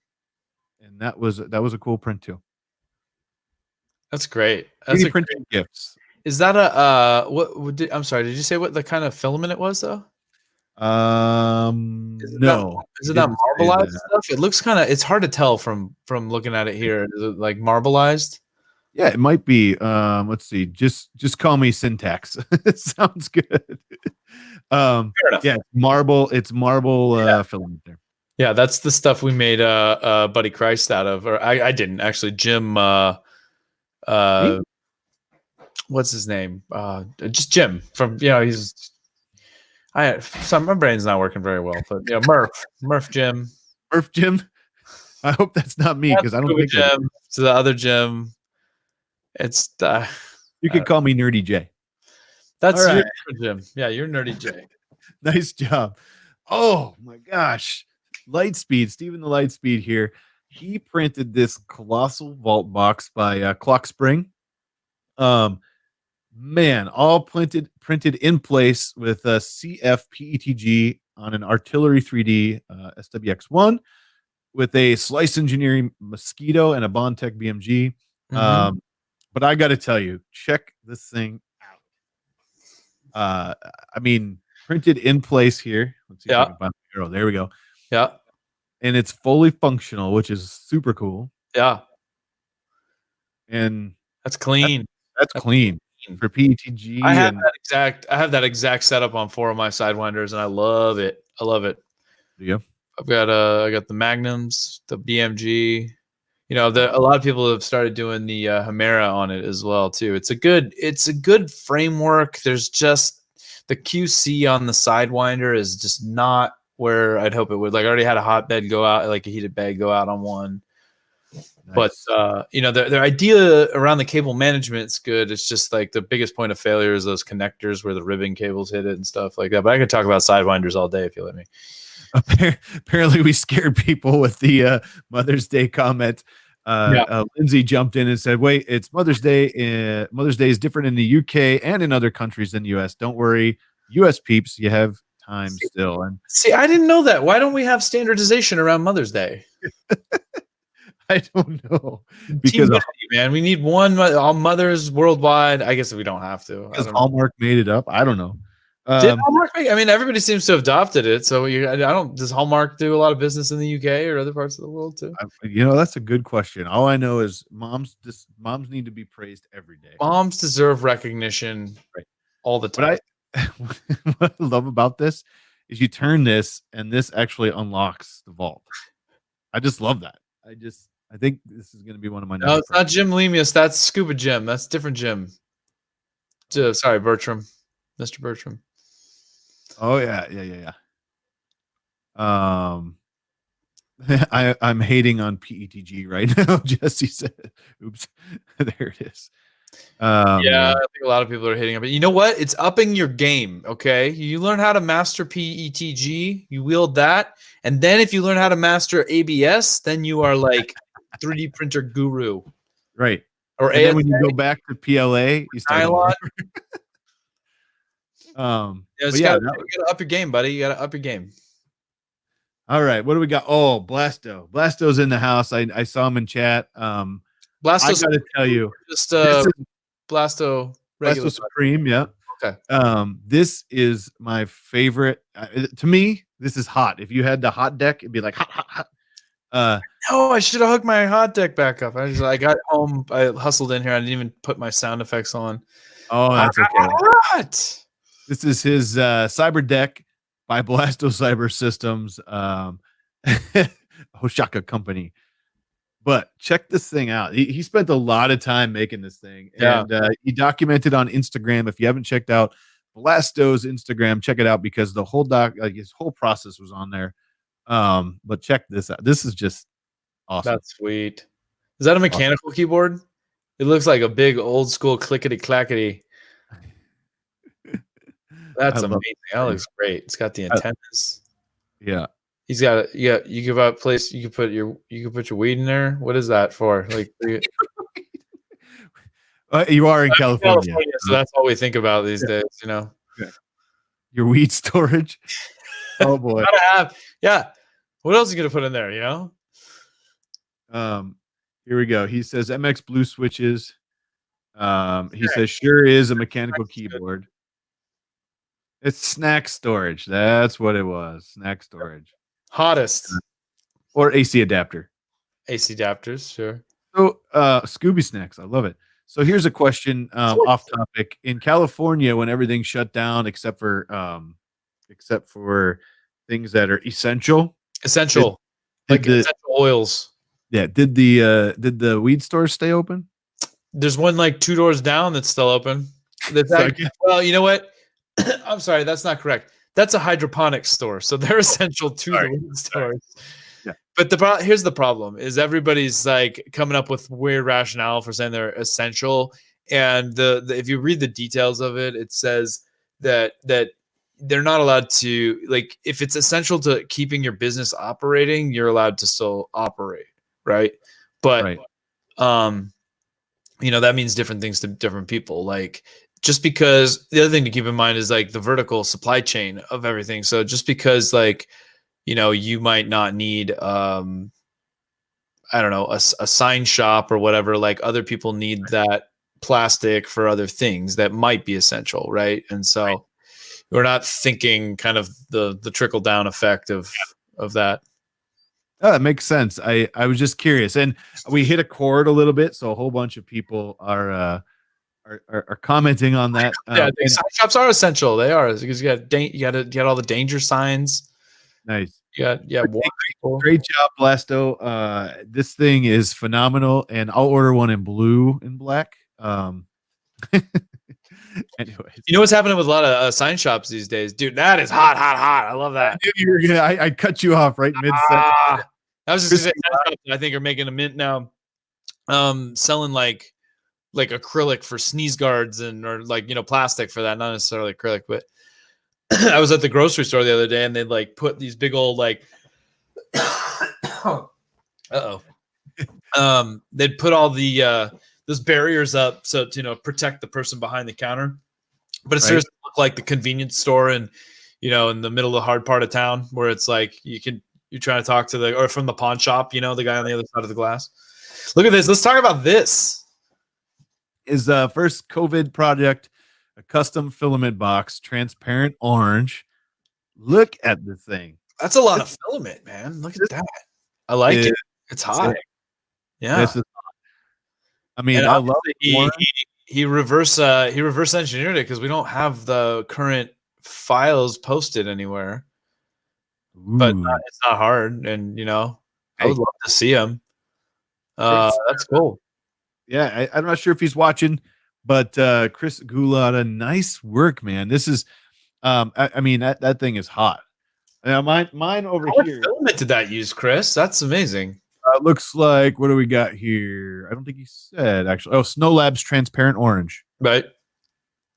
A: that was a cool print too.
B: That's great. That's a
A: printing gifts.
B: Is that a I'm sorry, did you say what the kind of filament it was though?
A: No.
B: Is it that marbleized stuff? It looks kind of, it's hard to tell from looking at it here. Is it like marbleized?
A: Yeah, it might be. Let's see. Just call me Syntax. It sounds good. Yeah, it's marble filament there.
B: Yeah, that's the stuff we made Buddy Christ out of. Or I didn't actually. Jim what's his name? Just Jim from, he's my brain's not working very well, but Murph Jim.
A: I hope that's not me because I don't think
B: Jim to the other Jim. It's
A: you could call me Nerdy J.
B: That's right. Your Jim. Yeah, you're Nerdy J.
A: Nice job. Oh my gosh. Lightspeed, Steven the Lightspeed here. He printed this colossal vault box by Clock Spring. Man, all printed in place with a CF PETG on an Artillery 3D SWX1 with a Slice Engineering Mosquito and a Bondtech BMG. But I got to tell you, check this thing out. I mean, printed in place here. Let's see if I can find the arrow. There we go.
B: Yeah.
A: And it's fully functional, which is super cool.
B: Yeah.
A: And
B: that's clean.
A: That's clean for PETG.
B: I have that exact setup on 4 of my Sidewinders, and I love it.
A: Yeah.
B: I got the Magnums, the BMG. A lot of people have started doing the Hemera on it as well too. It's a good framework. There's just the QC on the Sidewinder is just not where I'd hope it would. Like I already had a hotbed go out, like a heated bed go out on one. Nice. But their idea around the cable management's good. It's just like the biggest point of failure is those connectors where the ribbon cables hit it and stuff like that. But I could talk about Sidewinders all day if you let me.
A: Apparently we scared people with the Mother's Day comment. Lindsay jumped in and said, wait, it's Mother's Day. Mother's Day is different in the UK and in other countries than the US. Don't worry, US peeps, you have time still. And
B: see, I didn't know that. Why don't we have standardization around Mother's Day?
A: I don't know. Because
B: man, we need one all mothers worldwide. I guess we don't have to.
A: Because Hallmark made it up. I don't know.
B: Did Hallmark make? I mean, everybody seems to have adopted it. So does Hallmark do a lot of business in the UK or other parts of the world too?
A: That's a good question. All I know is moms need to be praised every day.
B: Moms deserve recognition all the time.
A: But what I love about this is you turn this and this actually unlocks the vault. I just love that. I think this is going to be one of my.
B: No, it's not Jim Lemius. That's Scuba Jim. That's different Jim. Sorry, Bertram, Mr. Bertram.
A: Oh yeah. I'm hating on PETG right now. Jesse said, "Oops, there it is."
B: I think a lot of people are hating it, but you know what? It's upping your game. Okay, you learn how to master PETG, you wield that, and then if you learn how to master ABS, then you are like 3D printer guru.
A: Right.
B: or
A: And then when
B: ASA,
A: you go back to PLA, you start over.
B: nylon.
A: But
B: You
A: yeah,
B: gotta up your game, buddy. You gotta up your game.
A: all right. What do we got? Oh, Blasto. Blasto's in the house. I saw him in chat. I
B: Blasto,
A: gotta tell you,
B: just
A: this is
B: Blasto regular.
A: Blasto Supreme. Yeah.
B: Okay.
A: This is my favorite. To me, this is hot. If you had the hot deck, it'd be like hot, hot, hot.
B: No, I should have hooked my hot deck back up. I got home. I hustled in here. I didn't even put my sound effects on.
A: Oh, that's okay.
B: Hot.
A: This is his cyber deck by Blasto Cyber Systems, Hoshaka company. But check this thing out. He spent a lot of time making this thing, and he documented on Instagram. If you haven't checked out Blasto's Instagram, check it out because the whole his whole process was on there. But check this out. This is just awesome.
B: That's sweet. Is that a mechanical keyboard? It looks like a big old school clickety clackety. That's amazing. That looks great. It's got the antennas.
A: Yeah.
B: He's got you give out a place you can put your weed in there. What is that for? Like
A: you are in California,
B: so that's all we think about these days, you know.
A: Yeah. Your weed storage. Oh boy.
B: What else are you gonna put in there, you know?
A: Here we go. He says MX Blue switches. He says sure is a mechanical keyboard. It's snack storage. That's what it was. Snack storage.
B: Hottest.
A: Or AC adapter.
B: AC adapters, sure.
A: So Scooby Snacks, I love it. So here's a question off topic. In California, when everything shut down except for things that are essential.
B: Essential. Essential oils.
A: Yeah. Did the weed stores stay open?
B: There's one like 2 doors down that's still open. Well, you know what? I'm sorry, that's not correct. That's a hydroponics store, so they're essential to the weed stores.
A: Yeah.
B: But here's the problem: is everybody's like coming up with weird rationale for saying they're essential, and the if you read the details of it, it says that they're not allowed to, like, if it's essential to keeping your business operating, you're allowed to still operate, right? But you know, that means different things to different people. Like, just because the other thing to keep in mind is like the vertical supply chain of everything. So just because, like, you know, you might not need I don't know, a sign shop or whatever, like other people need that plastic for other things that might be essential, right? And so we're not thinking kind of the trickle down effect of that.
A: Oh, that makes sense. I was just curious, and we hit a chord a little bit, so a whole bunch of people are commenting on that.
B: Yeah, sign shops are essential. They are, because you got to get all the danger signs.
A: Nice.
B: Great
A: job, Blasto. This thing is phenomenal, and I'll order one in blue and black. Anyways,
B: you know what's happening with a lot of sign shops these days, dude? That is hot. I love that.
A: I cut you off right mid sentence.
B: I was just gonna say, I think are making a mint now, selling like acrylic for sneeze guards or like, you know, plastic for that, not necessarily acrylic, but I was at the grocery store the other day and they'd like put these big old like they'd put all the those barriers up so to, you know, protect the person behind the counter, but it seriously looked like the convenience store and, you know, in the middle of the hard part of town where it's like you're trying to talk to or from the pawn shop, you know, the guy on the other side of the glass. Look at this. Let's talk about this.
A: Is first COVID project, a custom filament box, transparent orange. Look at the thing.
B: That's a lot of filament, man. Look at that. I like it. It's hot. Yeah.
A: I mean, I love it.
B: He reverse engineered it because we don't have the current files posted anywhere. Ooh. But it's not hard, and you know, I would love to see him. That's cool.
A: Yeah, I'm not sure if he's watching, but Chris Gulata, nice work, man. This is, I mean, that thing is hot. Now, mine over here.
B: What filament did that use, Chris? That's amazing.
A: Looks like, what do we got here? I don't think he said, actually. Oh, Snow Labs transparent orange.
B: Right.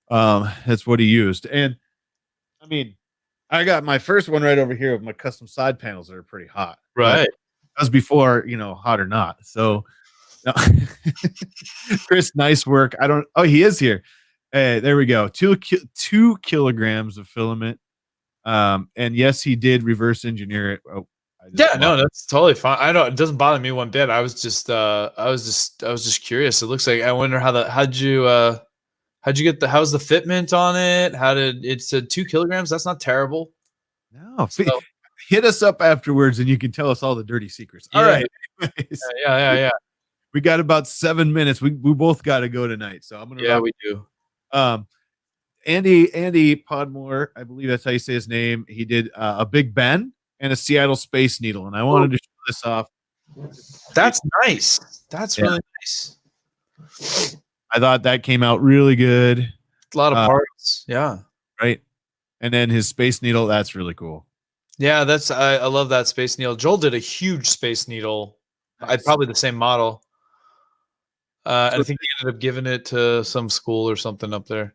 A: That's what he used. And I mean, I got my first one right over here with my custom side panels that are pretty hot.
B: Right.
A: That was before, you know, hot or not. So No. Chris, nice work. I don't. Oh, he is here. Hey, there we go. 2 kilograms of filament. And yes, he did reverse engineer it. Oh,
B: Yeah, no, that's totally fine. I don't. It doesn't bother me one bit. I was just curious. It looks like I wonder how'd you get how's the fitment on it? It's 2 kilograms? That's not terrible.
A: No,
B: So,
A: hit us up afterwards, and you can tell us all the dirty secrets. All right.
B: Yeah.
A: We got about 7 minutes. We both got to go tonight, so I'm gonna.
B: Yeah, we do.
A: Andy Podmore, I believe that's how you say his name. He did a Big Ben and a Seattle Space Needle, and I wanted to show this off.
B: That's nice. That's really nice.
A: I thought that came out really good.
B: A lot of parts. Yeah.
A: Right. And then his Space Needle, that's really cool.
B: Yeah, I love that Space Needle. Joel did a huge Space Needle. Nice. Probably the same model. And I think he ended up giving it to some school or something up there.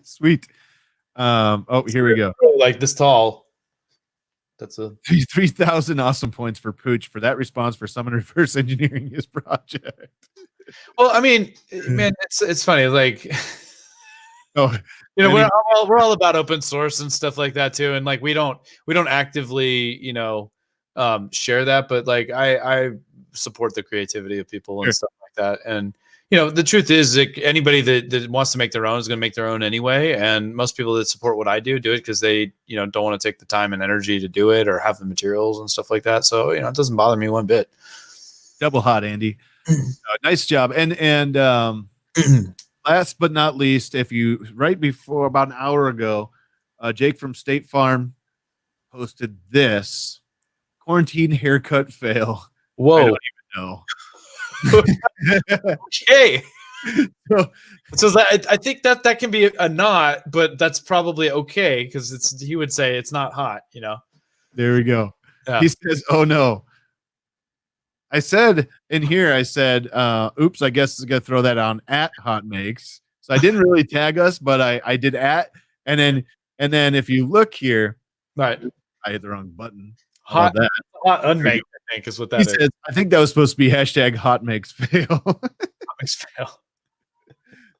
A: Sweet. Oh, here we go.
B: Like this tall. That's a
A: 3,000 awesome points for Pooch for that response for someone reverse engineering his project.
B: Well, I mean, man, it's funny. Like,
A: oh,
B: we're all about open source and stuff like that too. And like, we don't actively, share that, but like, I support the creativity of people and stuff like that. And the truth is that anybody that wants to make their own is going to make their own anyway. And most people that support what I do it because they, don't want to take the time and energy to do it or have the materials and stuff like that. So, it doesn't bother me one bit.
A: Double hot, Andy. Nice job. And last but not least, right before about an hour ago, Jake from State Farm posted this quarantine haircut fail.
B: Whoa.
A: I don't even know.
B: Okay. So I think that can be a not, but that's probably okay because he would say it's not hot,
A: There we go.
B: Yeah.
A: He says, "Oh no." I said in here, oops, I guess I'm gonna throw that on at HotMakes. So I didn't really tag us, but I did at, and then if you look here,
B: right,
A: I hit the wrong button.
B: Hot unmake, I think is what that is.
A: Says, I think that was supposed to be hashtag HotMakes fail.
B: HotMakes fail.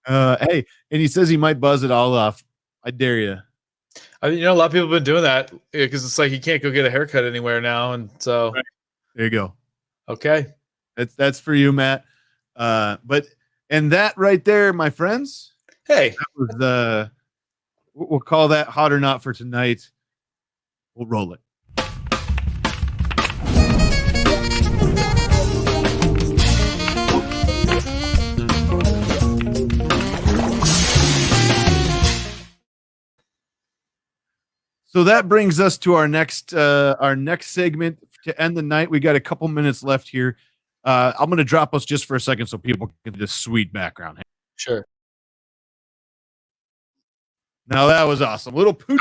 A: Hey, and he says he might buzz it all off. I dare you.
B: I mean, a lot of people have been doing that because it's like you can't go get a haircut anywhere now, and so
A: there you go.
B: Okay,
A: that's for you, Matt. And that right there, my friends.
B: Hey,
A: that was we'll call that hot or not for tonight. We'll roll it. So that brings us to our next segment to end the night. We got a couple minutes left here. I'm going to drop us just for a second so people can get this sweet background.
B: Sure.
A: Now that was awesome. Little Pooch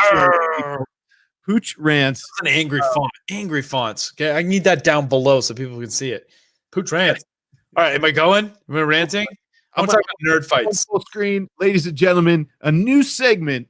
A: Pooch rants.
B: That's an angry font. Angry fonts. Okay, I need that down below so people can see it. Pooch rants. All right, am I going? Am I ranting? I'm talking about nerd fights.
A: Full screen, ladies and gentlemen, a new segment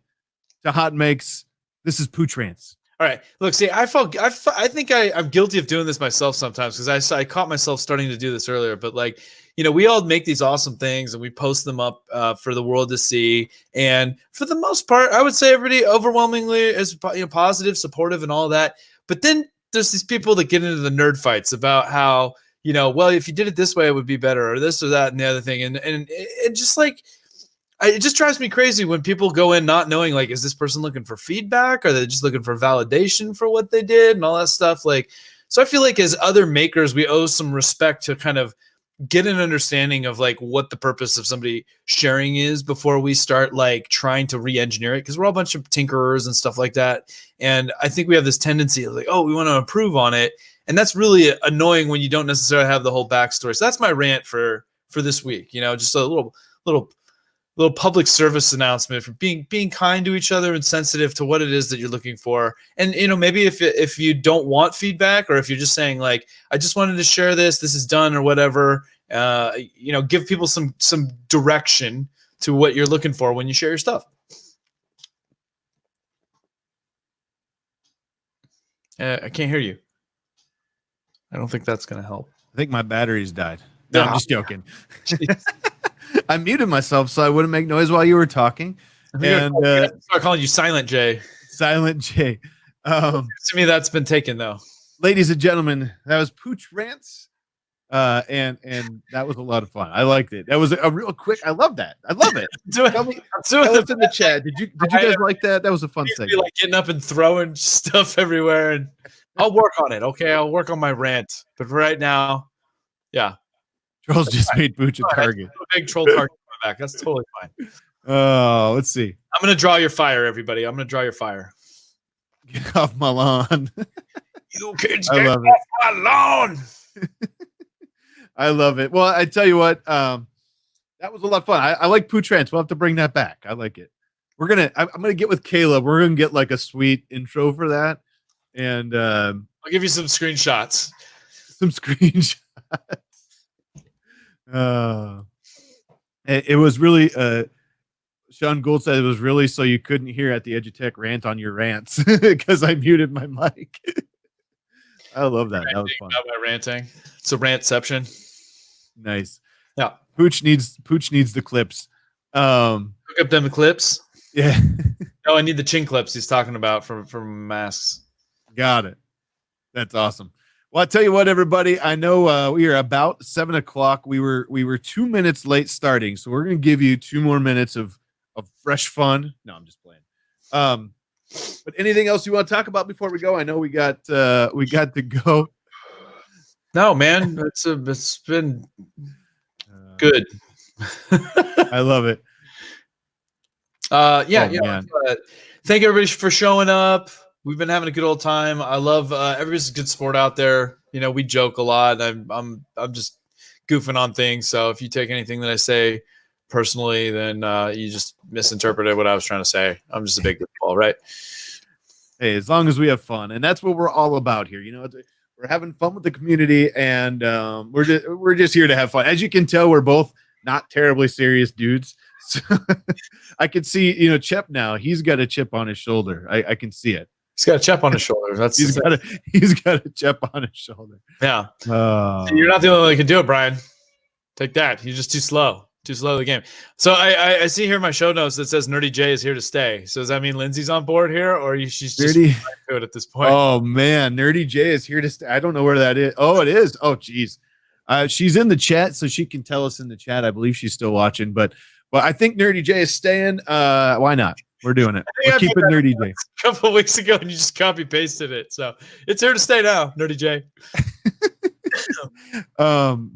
A: to HotMakes. This is Pooch rants.
B: All right. Look, see, I think I'm guilty of doing this myself sometimes because I caught myself starting to do this earlier. But like, we all make these awesome things and we post them up for the world to see. And for the most part, I would say everybody overwhelmingly is positive, supportive, and all that. But then there's these people that get into the nerd fights about how well, if you did it this way, it would be better, or this or that and the other thing. And it just like. It just drives me crazy when people go in not knowing, like, is this person looking for feedback? Or are they just looking for validation for what they did and all that stuff? Like, so I feel like as other makers, we owe some respect to kind of get an understanding of like what the purpose of somebody sharing is before we start like trying to re-engineer it. Cause we're all a bunch of tinkerers and stuff like that. And I think we have this tendency of like, oh, we want to improve on it. And that's really annoying when you don't necessarily have the whole backstory. So that's my rant for this week, just a little public service announcement for being kind to each other and sensitive to what it is that you're looking for. And, maybe if you don't want feedback, or if you're just saying like, I just wanted to share this is done or whatever, give people some direction to what you're looking for when you share your stuff. I can't hear you. I don't think that's going to help.
A: I think my batteries died. No, I'm just joking. I muted myself so I wouldn't make noise while you were talking. And
B: start calling you Silent J.
A: Silent J.
B: To me, that's been taken though.
A: Ladies and gentlemen, that was Pooch Rants. And that was a lot of fun. I liked it. That was a real quick. I love that. I love it. Tell us in the chat. Did you guys like that? That was a fun thing.
B: Like getting up and throwing stuff everywhere, and I'll work on it. Okay, I'll work on my rant. But for right now, yeah.
A: Trolls just made Pooch a target.
B: A big troll target on my back. That's totally fine.
A: Oh, let's see.
B: I'm gonna draw your fire, everybody. I'm gonna draw your fire.
A: Get off my lawn.
B: You kids get off my lawn.
A: I love it. Well, I tell you what, that was a lot of fun. I like Pooch Rants. We'll have to bring that back. I like it. I'm gonna get with Caleb. We're gonna get like a sweet intro for that, and
B: I'll give you some screenshots.
A: It was really Sean Gould said it was really so you couldn't hear at the Edutech rant on your rants because I muted my mic. I love that. That was fun.
B: About my ranting. It's a rantception.
A: Nice.
B: Yeah.
A: Pooch needs the clips.
B: Hook up them clips.
A: Yeah.
B: No, I need the chin clips he's talking about from masks.
A: Got it. That's awesome. Well, I tell you what, everybody. I know we are about 7 o'clock. We were 2 minutes late starting, so we're gonna give you 2 more minutes of fresh fun. No, I'm just playing. But anything else you want to talk about before we go? I know we got to go.
B: No, man, it's been good.
A: I love it.
B: Thank everybody for showing up. We've been having a good old time. I love everybody's a good sport out there. You know, we joke a lot. I'm just goofing on things. So if you take anything that I say personally, then you just misinterpreted what I was trying to say. I'm just a big goofball, right?
A: Hey, as long as we have fun, and that's what we're all about here. You know, we're having fun with the community, and we're just here to have fun. As you can tell, we're both not terribly serious dudes. So I can see, you know, Chep now. He's got a chip on his shoulder. I can see it.
B: He's got a chip on his shoulder.
A: He's got a chip on his shoulder.
B: Yeah. You're not the only one that can do it, Brian. Take that. You're just too slow. Too slow to the game. So I see here in my show notes that says Nerdy J is here to stay. So does that mean Lindsay's on board here, or she's just to it at this point?
A: Oh man, Nerdy J is here to stay. I don't know where that is. Oh, it is. Oh, geez. She's in the chat, so she can tell us in the chat. I believe she's still watching, but I think Nerdy J is staying. Why not? We're doing it. We're keeping Nerdy J.
B: A couple of weeks ago, and you just copy pasted it, so it's here to stay now. Nerdy J.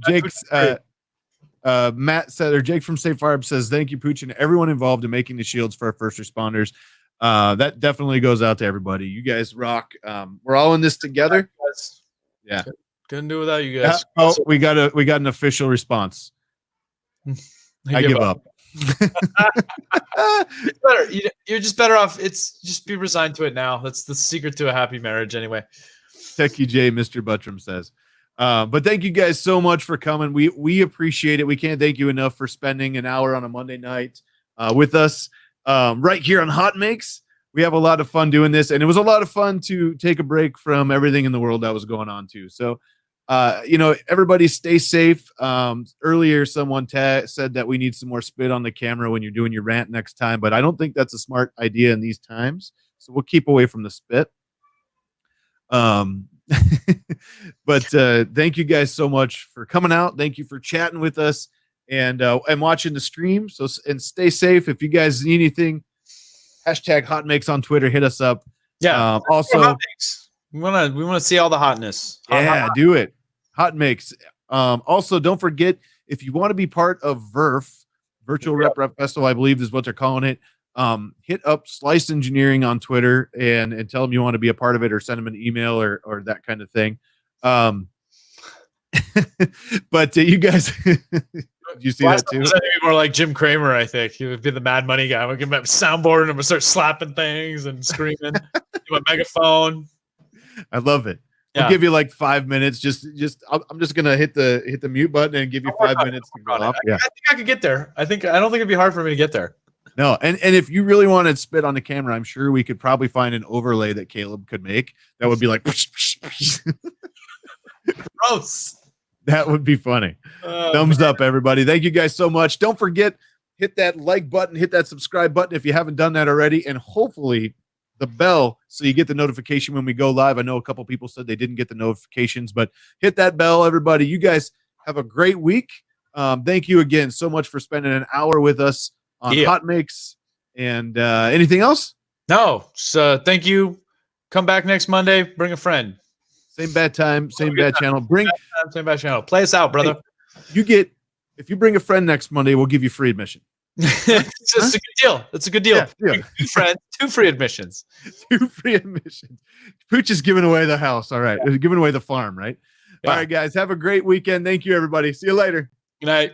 A: Jake's. Matt said, or Jake from Safe Farb says, thank you, Pooch, and everyone involved in making the shields for our first responders. That definitely goes out to everybody. You guys rock. We're all in this together. Yeah.
B: Couldn't do without you guys.
A: We got an official response. I give up.
B: It's better. You're just better off. It's just be resigned to it now. That's the secret to a happy marriage anyway.
A: Techie J, Mr. Buttram says. But thank you guys so much for coming. We appreciate it. We can't thank you enough for spending an hour on a Monday night with us right here on HotMakes. We have a lot of fun doing this, and it was a lot of fun to take a break from everything in the world that was going on too. So, you know, everybody stay safe. Earlier, someone said that we need some more spit on the camera when you're doing your rant next time, but I don't think that's a smart idea in these times. So we'll keep away from the spit. But thank you guys so much for coming out. Thank you for chatting with us and watching the stream. So, and stay safe. If you guys need anything, hashtag HotMakes on Twitter, hit us up.
B: Yeah.
A: Also,
B: we want to see all the hotness.
A: Hot. Do it. HotMakes. Also, don't forget, if you want to be part of VRF, Virtual Rep Festival, I believe is what they're calling it. Hit up Slice Engineering on Twitter and tell them you want to be a part of it, or send them an email or that kind of thing. But you guys, you see that too?
B: Be more like Jim Cramer, I think. He would be the Mad Money guy. We'll give him a soundboard and we'll start slapping things and screaming. Do a megaphone.
A: I love it.
B: Yeah.
A: We'll give you like 5 minutes. I'm just gonna hit the mute button and give you 5 minutes to go off.
B: I think I could get there. I don't think it'd be hard for me to get there.
A: No, and if you really wanted to spit on the camera, I'm sure we could probably find an overlay that Caleb could make that would be like
B: gross.
A: That would be funny. Thumbs up, everybody. Thank you guys so much. Don't forget, hit that like button, hit that subscribe button if you haven't done that already, and hopefully the bell so you get the notification when we go live. I know a couple people said they didn't get the notifications, but hit that bell, everybody. You guys have a great week. Thank you again so much for spending an hour with us on HotMakes. And anything else?
B: No. So thank you. Come back next Monday. Bring a friend.
A: Same bad time, same bad channel.
B: Same bad channel. Play us out, brother.
A: Hey, if you bring a friend next Monday, we'll give you free admission.
B: It's just a good deal. It's a good deal.
A: Yeah.
B: 2 friends, 2 free admissions.
A: 2 free admissions. Pooch is giving away the house. All right. Giving away the farm, right? Yeah. All right, guys. Have a great weekend. Thank you, everybody. See you later.
B: Good night.